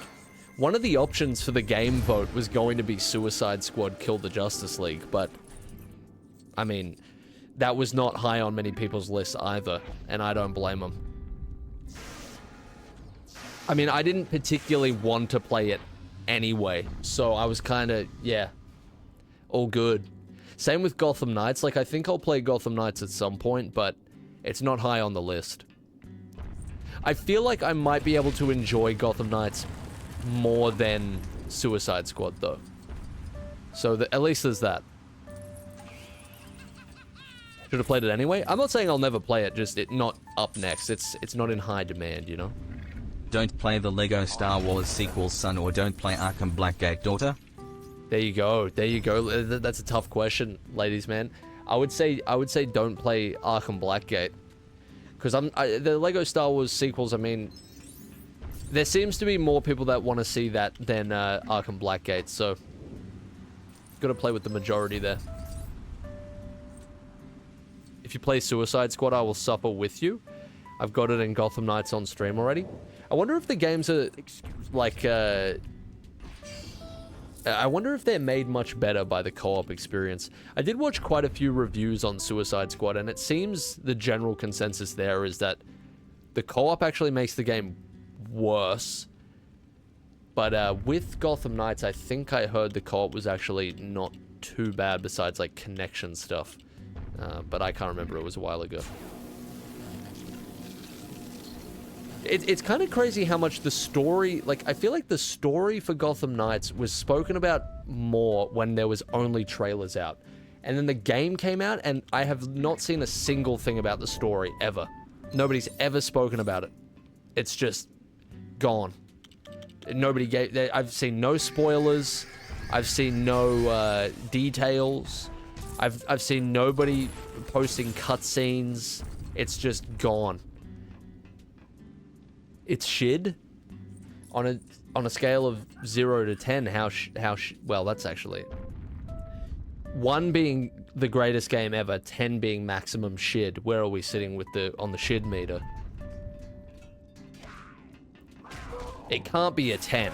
one of the options for the game vote was going to be Suicide Squad Kill the Justice League, but, I mean, that was not high on many people's lists either, and I don't blame them. I mean, I didn't particularly want to play it anyway, so I was kind of, yeah, all good. Same with Gotham Knights. Like, I think I'll play Gotham Knights at some point, but it's not high on the list. I feel like I might be able to enjoy Gotham Knights more than Suicide Squad, though. So, at least there's that. Should have played it anyway. I'm not saying I'll never play it, just it not up next. It's not in high demand, you know? Don't play the Lego Star Wars sequel, son, or don't play Arkham Blackgate, daughter. There you go. There you go. That's a tough question, ladies, man. I would say don't play Arkham Blackgate. Because the Lego Star Wars sequels, I mean, there seems to be more people that want to see that than Arkham Blackgate, so got to play with the majority there. If you play Suicide Squad, I will suffer with you. I've got it in Gotham Knights on stream already. I wonder if the games are, like, I wonder if they're made much better by the co-op experience. I did watch quite a few reviews on Suicide Squad, and it seems the general consensus there is that the co-op actually makes the game worse. But with Gotham Knights, I think I heard the co-op was actually not too bad besides, like, connection stuff. But I can't remember, it was a while ago. It's kind of crazy how much the story, like, I feel like the story for Gotham Knights was spoken about more when there was only trailers out. And then the game came out, and I have not seen a single thing about the story, ever. Nobody's ever spoken about it. It's just gone. I've seen no spoilers. I've seen no details. I've seen nobody posting cutscenes. It's just gone. It's shid. On a scale of 0 to 10, well, that's actually 1 being the greatest game ever, 10 being maximum shid. Where are we sitting on the shid meter? It can't be a 10.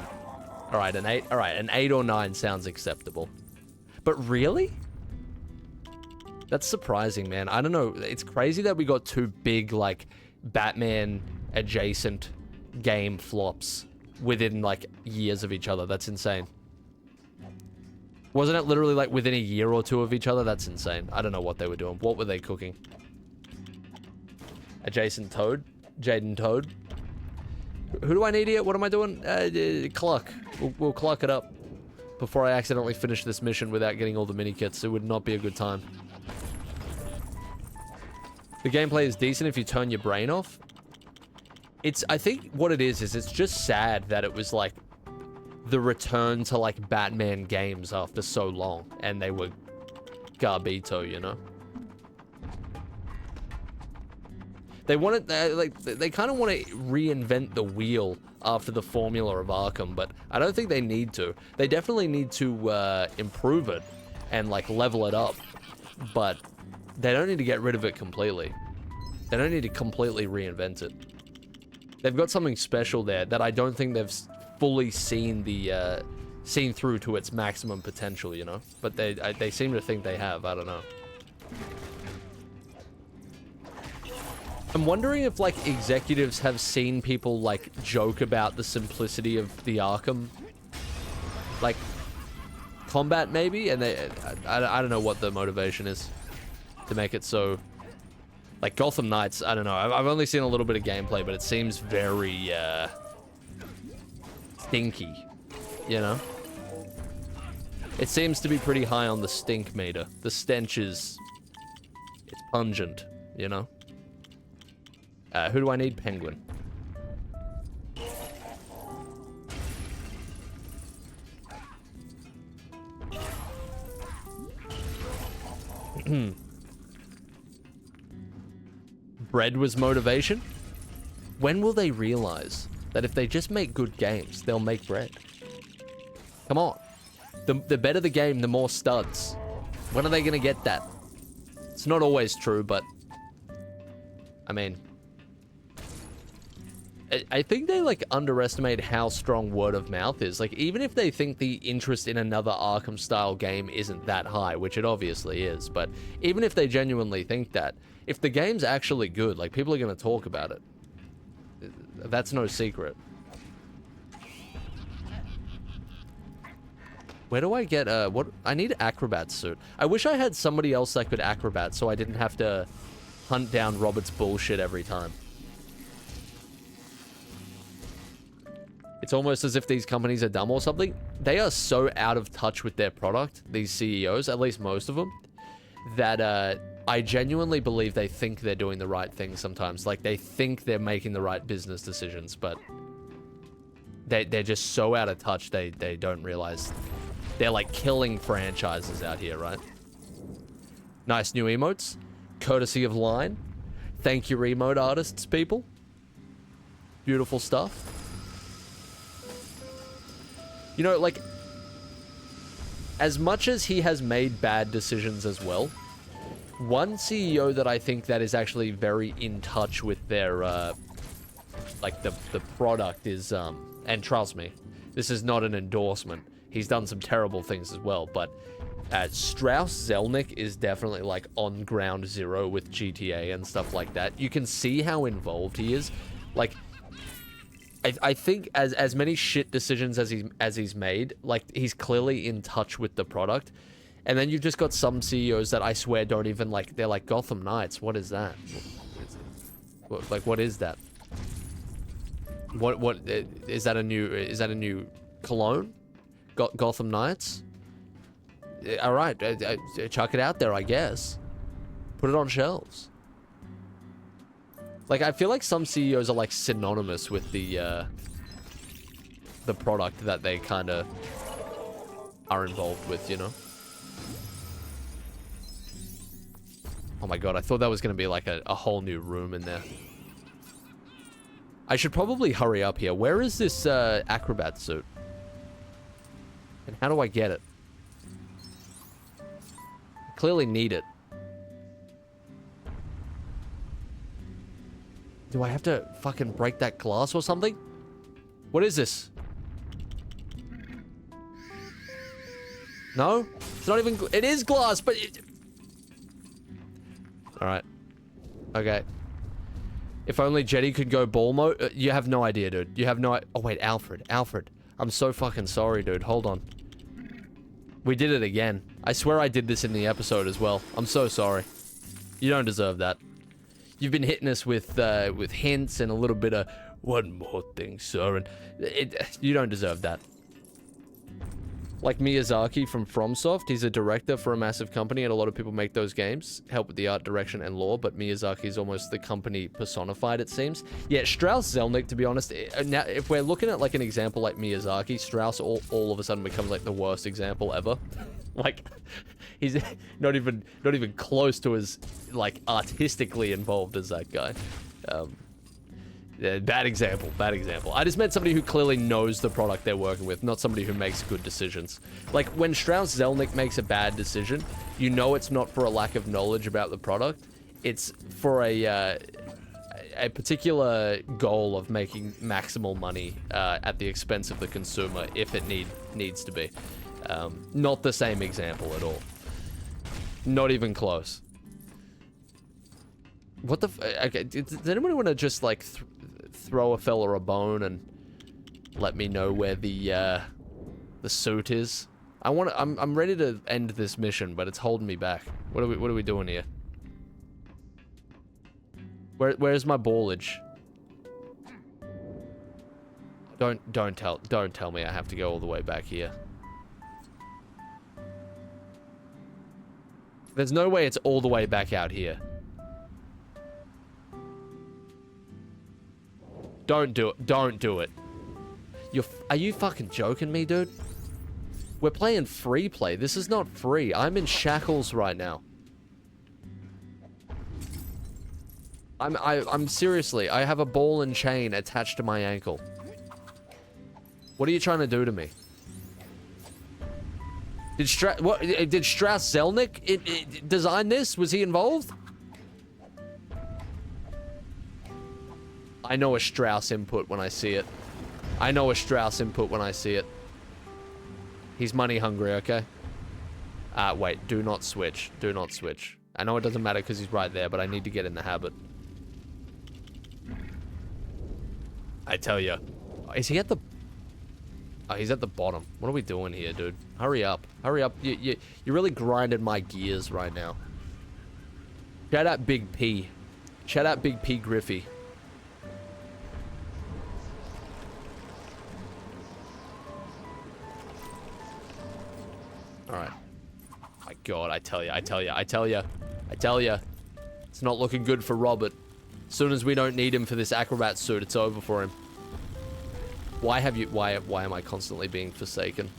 All right, an 8. All right, an 8 or 9 sounds acceptable. But really? That's surprising, man. I don't know. It's crazy that we got 2 big, like, Batman adjacent game flops within like years of each other. That's insane. Wasn't it literally like within a year or two of each other? That's insane. I don't know what they were doing. What were they cooking? Adjacent Toad? Jaden Toad? Who do I need here? What am I doing? Cluck. We'll cluck it up before I accidentally finish this mission without getting all the mini kits. It would not be a good time. The gameplay is decent if you turn your brain off. I think what it is it's just sad that it was like the return to like Batman games after so long, and they were garbito, you know? They wanted, they kind of want to reinvent the wheel after the formula of Arkham, but I don't think they need to. They definitely need to improve it and like level it up, but they don't need to get rid of it completely. They don't need to completely reinvent it. They've got something special there that I don't think they've fully seen through to its maximum potential, you know? But they seem to think they have. I don't know. I'm wondering if, like, executives have seen people, like, joke about the simplicity of the Arkham, like, combat, maybe? And I don't know what the motivation is to make it so... Like, Gotham Knights, I don't know. I've only seen a little bit of gameplay, but it seems very, stinky, you know? It seems to be pretty high on the stink meter. The stench is... It's pungent, you know? Who do I need? Penguin. Bread was motivation? When will they realize that if they just make good games, they'll make bread? Come on. The better the game, the more studs. When are they gonna get that? It's not always true, but... I mean... I think they, like, underestimate how strong word of mouth is. Like, even if they think the interest in another Arkham-style game isn't that high, which it obviously is, but even if they genuinely think that, if the game's actually good, like, people are gonna talk about it. That's no secret. Where do I get, what? I need an acrobat suit. I wish I had somebody else that could acrobat so I didn't have to hunt down Robert's bullshit every time. It's almost as if these companies are dumb or something. They are so out of touch with their product, these CEOs, at least most of them, that I genuinely believe they think they're doing the right thing sometimes. Like, they think they're making the right business decisions, but they're just so out of touch, they don't realize they're, like, killing franchises out here, right? Nice new emotes. Courtesy of Line. Thank you, emote artists, people. Beautiful stuff. You know, like, as much as he has made bad decisions as well, one CEO that I think that is actually very in touch with their, like, the product is, and trust me, this is not an endorsement. He's done some terrible things as well, but Strauss Zelnick is definitely, like, on ground zero with GTA and stuff like that. You can see how involved he is. Like, I think as many shit decisions as he's made, like, he's clearly in touch with the product. And then you've just got some CEOs that I swear don't even, like, they're like, Gotham Knights, what is that? What is that? What is that a new cologne? Gotham Knights? All right, chuck it out there, I guess. Put it on shelves. Like, I feel like some CEOs are, like, synonymous with the product that they kind of are involved with, you know? Oh my god, I thought that was going to be, like, a whole new room in there. I should probably hurry up here. Where is this acrobat suit? And how do I get it? I clearly need it. Do I have to fucking break that glass or something? What is this? No? It's not even... It is glass, but... Alright. Okay. If only Jetty could go ball mode. You have no idea, dude. You have no... Oh, wait, Alfred. Alfred. I'm so fucking sorry, dude. Hold on. We did it again. I swear I did this in the episode as well. I'm so sorry. You don't deserve that. You've been hitting us with hints and a little bit of... One more thing, sir. And you don't deserve that. Like Miyazaki from FromSoft, he's a director for a massive company, and a lot of people make those games, help with the art direction and lore, but Miyazaki is almost the company personified, it seems. Yeah, Strauss Zelnick, to be honest, now, if we're looking at like an example like Miyazaki, Strauss all of a sudden becomes like the worst example ever. Like, he's not even close to as like artistically involved as that guy. Yeah, bad example, bad example. I just meant somebody who clearly knows the product they're working with, not somebody who makes good decisions. Like, when Strauss Zelnick makes a bad decision, you know it's not for a lack of knowledge about the product. It's for a particular goal of making maximal money at the expense of the consumer, if it needs to be. Not the same example at all. Not even close. What the okay, does anyone want to just, like, throw a fella a bone and let me know where the suit is? I'm ready to end this mission, but it's holding me back. What are we doing here? Where's my ballage? Don't tell me I have to go all the way back here. There's no way it's all the way back out here. Don't do it. Don't do it. Are you fucking joking me, dude? We're playing free play. This is not free. I'm in shackles right now. I'm seriously, I have a ball and chain attached to my ankle. What are you trying to do to me? Did Strauss Zelnick design this? Was he involved? I know a Strauss input when I see it. I know a Strauss input when I see it. He's money hungry, okay? Wait, do not switch. Do not switch. I know it doesn't matter because he's right there, but I need to get in the habit. I tell you. Is he at the... Oh, he's at the bottom. What are we doing here, dude? Hurry up. Hurry up. You really grinded my gears right now. Shout out Big P. Shout out Big P Griffey. Alright. My god, I tell you. It's not looking good for Robert. As soon as we don't need him for this acrobat suit, it's over for him. Why am I constantly being forsaken?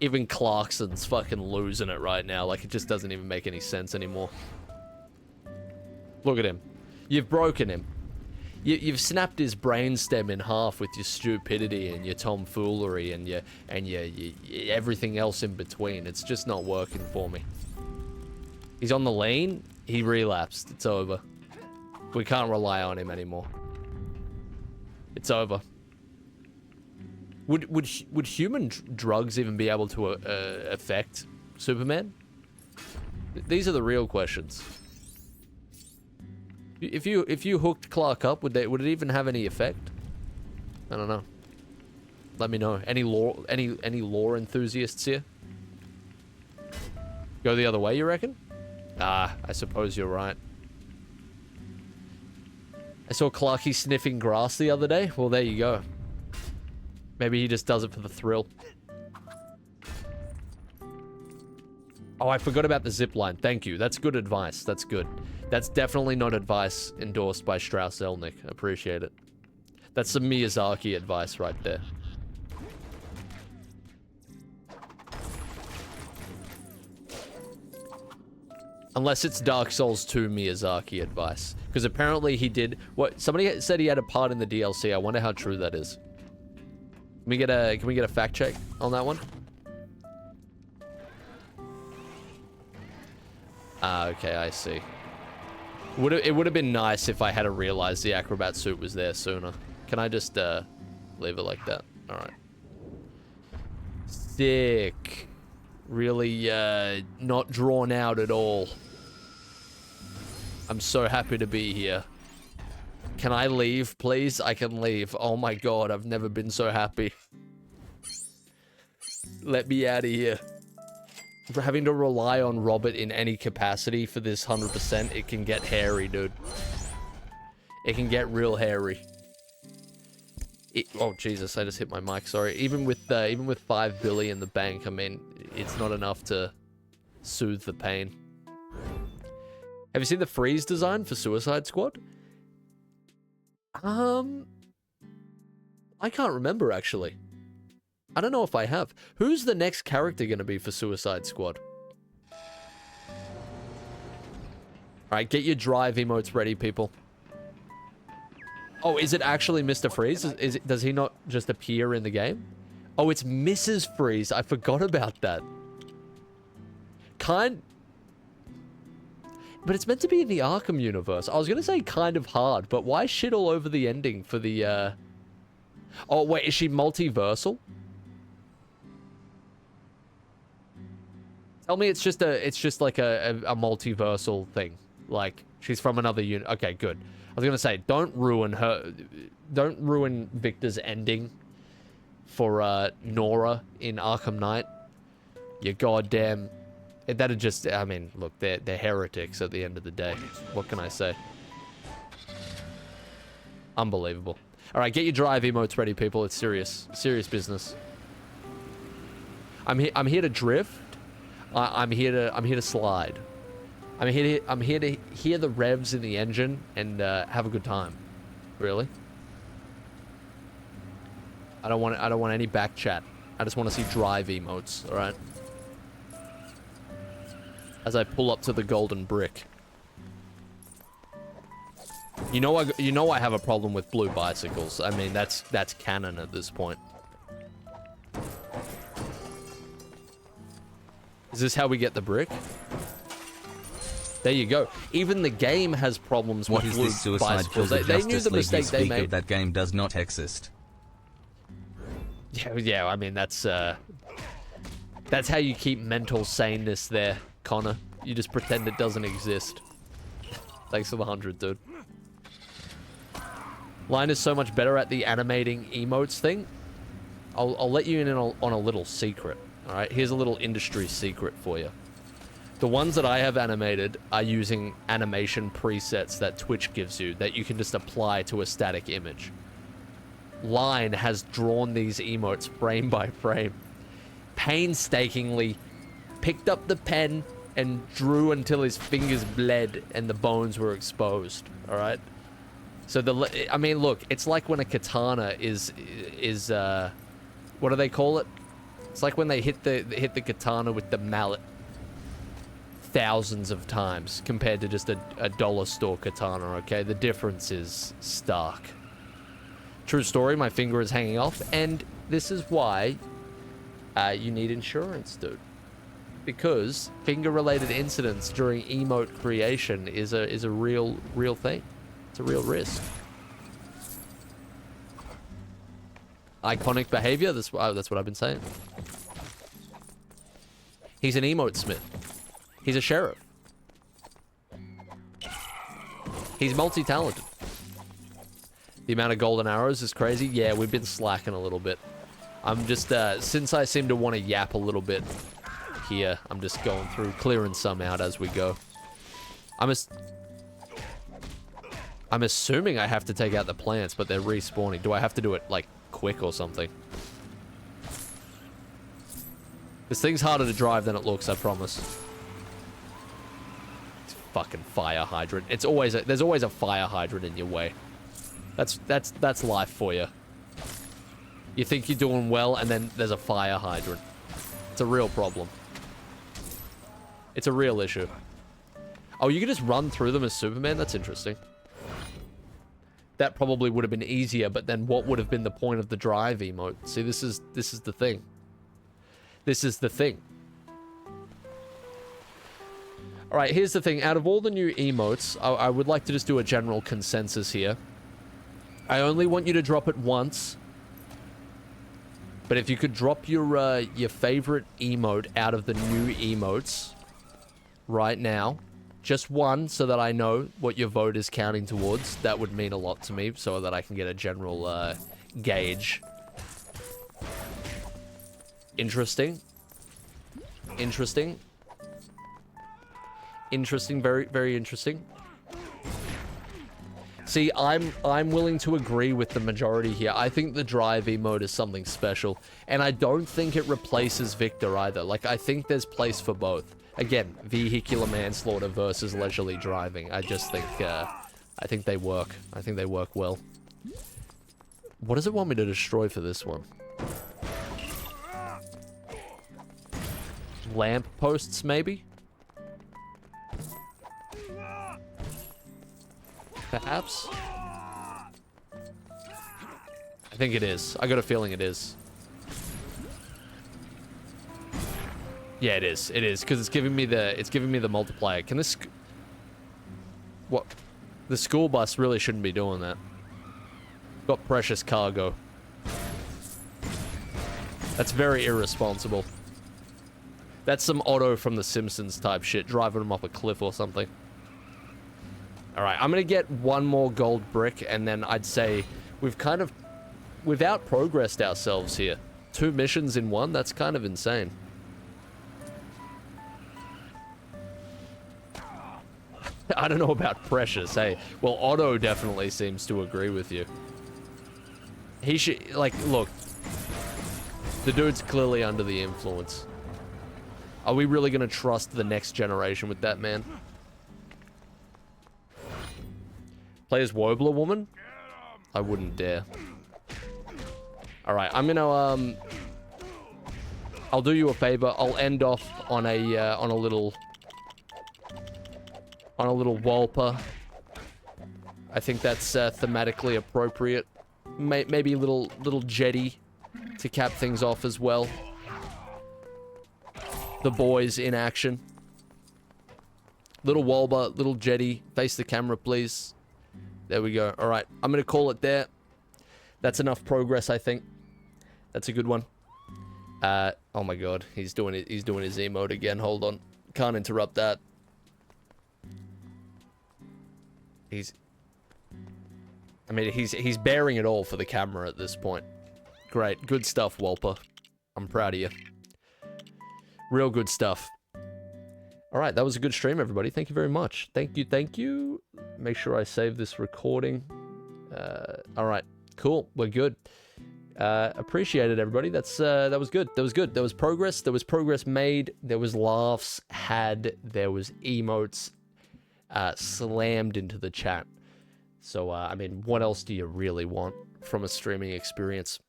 Even Clarkson's fucking losing it right now. Like, it just doesn't even make any sense anymore. Look at him. You've broken him. You've snapped his brainstem in half with your stupidity and your tomfoolery and your everything else in between. It's just not working for me. He's on the lane. He relapsed. It's over. We can't rely on him anymore. It's over. Would human drugs even be able to affect Superman? These are the real questions. If you hooked Clark up, would it even have any effect? I don't know. Let me know. Any lore enthusiasts here? Go the other way, you reckon? Ah, I suppose you're right. I saw Clarky sniffing grass the other day. Well, there you go. Maybe he just does it for the thrill. Oh, I forgot about the zip line. Thank you. That's good advice. That's good. That's definitely not advice endorsed by Strauss Zelnick. Appreciate it. That's some Miyazaki advice right there. Unless it's Dark Souls 2 Miyazaki advice. Because apparently he did... What? Somebody said he had a part in the DLC. I wonder how true that is. Can we get a fact check on that one? Ah, okay, I see. It would have been nice if I had realized the acrobat suit was there sooner. Can I just leave it like that? Alright. Sick. Really not drawn out at all. I'm so happy to be here. Can I leave, please? I can leave. Oh my god, I've never been so happy. Let me out of here. For having to rely on Robert in any capacity for this 100%, it can get hairy, dude. It can get real hairy. Oh Jesus, I just hit my mic. Sorry. Even with 5 billion in the bank, I mean, it's not enough to soothe the pain. Have you seen the freeze design for Suicide Squad? I can't remember actually. I don't know if I have. Who's the next character gonna be for Suicide Squad? Alright, get your drive emotes ready, people. Oh, is it actually Mr. Freeze? Does he not just appear in the game? Oh, it's Mrs. Freeze. I forgot about that. But it's meant to be in the Arkham universe. I was gonna say kind of hard, but why shit all over the ending for the, Oh, wait, is she multiversal? Tell me it's just like a multiversal thing. Like, she's from another Okay, good. I was gonna say, don't ruin Victor's ending for Nora in Arkham Knight. You goddamn. That'd just, I mean, look, they're heretics at the end of the day. What can I say? Unbelievable. All right, get your drive emotes ready, people. It's serious business. I'm here to drift. I'm here to slide. I'm here to hear the revs in the engine and have a good time. Really? I don't want any back chat. I just want to see drive emotes. All right. As I pull up to the golden brick. You know I have a problem with blue bicycles. I mean, that's canon at this point. Is this how we get the brick? There you go. Even the game has problems with blue bicycles. They knew the mistake they made. That game does not exist. Yeah, I mean, that's how you keep mental saneness there, Connor. You just pretend it doesn't exist. Thanks for the 100, dude. Line is so much better at the animating emotes thing. I'll let you in on a little secret. All right, here's a little industry secret for you. The ones that I have animated are using animation presets that Twitch gives you that you can just apply to a static image. Line has drawn these emotes frame by frame, painstakingly picked up the pen and drew until his fingers bled and the bones were exposed. All right. So I mean, look, it's like when a katana is what do they call it? It's like when they hit the katana with the mallet thousands of times compared to just a dollar store katana. Okay, the difference is stark. True story. My finger is hanging off, and this is why you need insurance, dude. Because finger-related incidents during emote creation is a real thing. It's a real risk. Iconic behavior. That's what I've been saying. He's an emote smith. He's a sheriff. He's multi-talented. The amount of golden arrows is crazy. Yeah, we've been slacking a little bit. I'm just since I seem to want to yap a little bit here, I'm just going through clearing some out as we go. I'm assuming I have to take out the plants, but they're respawning. Do I have to do it like quick or something? This thing's harder to drive than it looks, I promise. It's fucking fire hydrant. It's always there's always a fire hydrant in your way. That's life for you. You think you're doing well, and then there's a fire hydrant. It's a real problem. It's a real issue. Oh, you can just run through them as Superman? That's interesting. That probably would have been easier, but then what would have been the point of the drive emote? See, this is the thing. This is the thing. Alright, here's the thing. Out of all the new emotes, I would like to just do a general consensus here. I only want you to drop it once. But if you could drop your favorite emote out of the new emotes right now, Just one, so that I know what your vote is counting towards. That would mean a lot to me, so that I can get a general gauge. Interesting. Interesting. Interesting, very, very interesting. See, I'm willing to agree with the majority here. I think the drive emote is something special. And I don't think it replaces Victor either. Like, I think there's place for both. Again, vehicular manslaughter versus leisurely driving. I just think, I think they work. I think they work well. What does it want me to destroy for this one? Lamp posts, maybe? Perhaps? I think it is. I got a feeling it is. Yeah, it is. It is, because it's giving me the multiplier. Can this... What? The school bus really shouldn't be doing that. Got precious cargo. That's very irresponsible. That's some Otto from The Simpsons type shit, driving him off a cliff or something. Alright, I'm gonna get one more gold brick, and then I'd say we've out-progressed ourselves here. 2 missions in one, that's kind of insane. I don't know about precious, hey. Well, Otto definitely seems to agree with you. He should, like, look. The dude's clearly under the influence. Are we really gonna trust the next generation with that, man? Play as Wobler woman? I wouldn't dare. Alright, I'm gonna, I'll do you a favor. I'll end off on a little Walper. I think that's thematically appropriate. Maybe a little jetty to cap things off as well. The boys in action. Little Walber, little jetty. Face the camera, please. There we go. All right, I'm gonna call it there. That's enough progress, I think. That's a good one. Oh my god, he's doing his emote again. Hold on, can't interrupt that. He's bearing it all for the camera at this point. Great, good stuff, Walper. I'm proud of you. Real good stuff. All right, that was a good stream, everybody. Thank you very much. Thank you, thank you. Make sure I save this recording. All right, cool. We're good. Appreciate it, everybody. That was good. That was good. There was progress. There was progress made. There was laughs had. There was emotes slammed into the chat. So, I mean, what else do you really want from a streaming experience?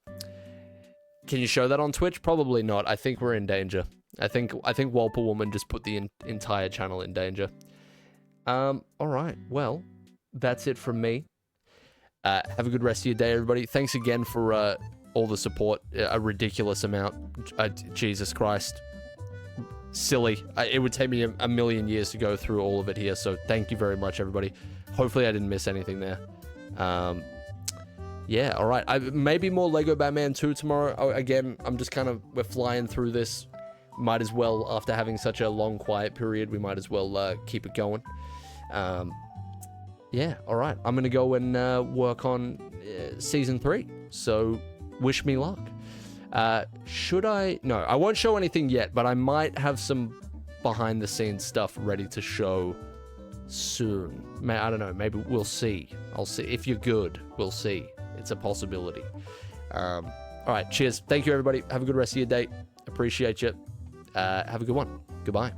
Can you show that on Twitch? Probably not. I think we're in danger. I think Walper Woman just put the entire channel in danger. All right. Well, that's it from me. Have a good rest of your day, everybody. Thanks again for all the support. A ridiculous amount. Jesus Christ. Silly. It would take me a million years to go through all of it here, so thank you very much, everybody. Hopefully I didn't miss anything there. Yeah, all right. Maybe more Lego Batman 2 tomorrow. Oh, again, we're flying through this. Might as well, after having such a long quiet period, we might as well keep it going. Yeah, all right. I'm going to go and work on Season 3. So, wish me luck. Should I? No, I won't show anything yet, but I might have some behind-the-scenes stuff ready to show soon. I don't know. Maybe we'll see. I'll see. If you're good, we'll see. It's a possibility. All right. Cheers. Thank you, everybody. Have a good rest of your day. Appreciate you. Have a good one. Goodbye.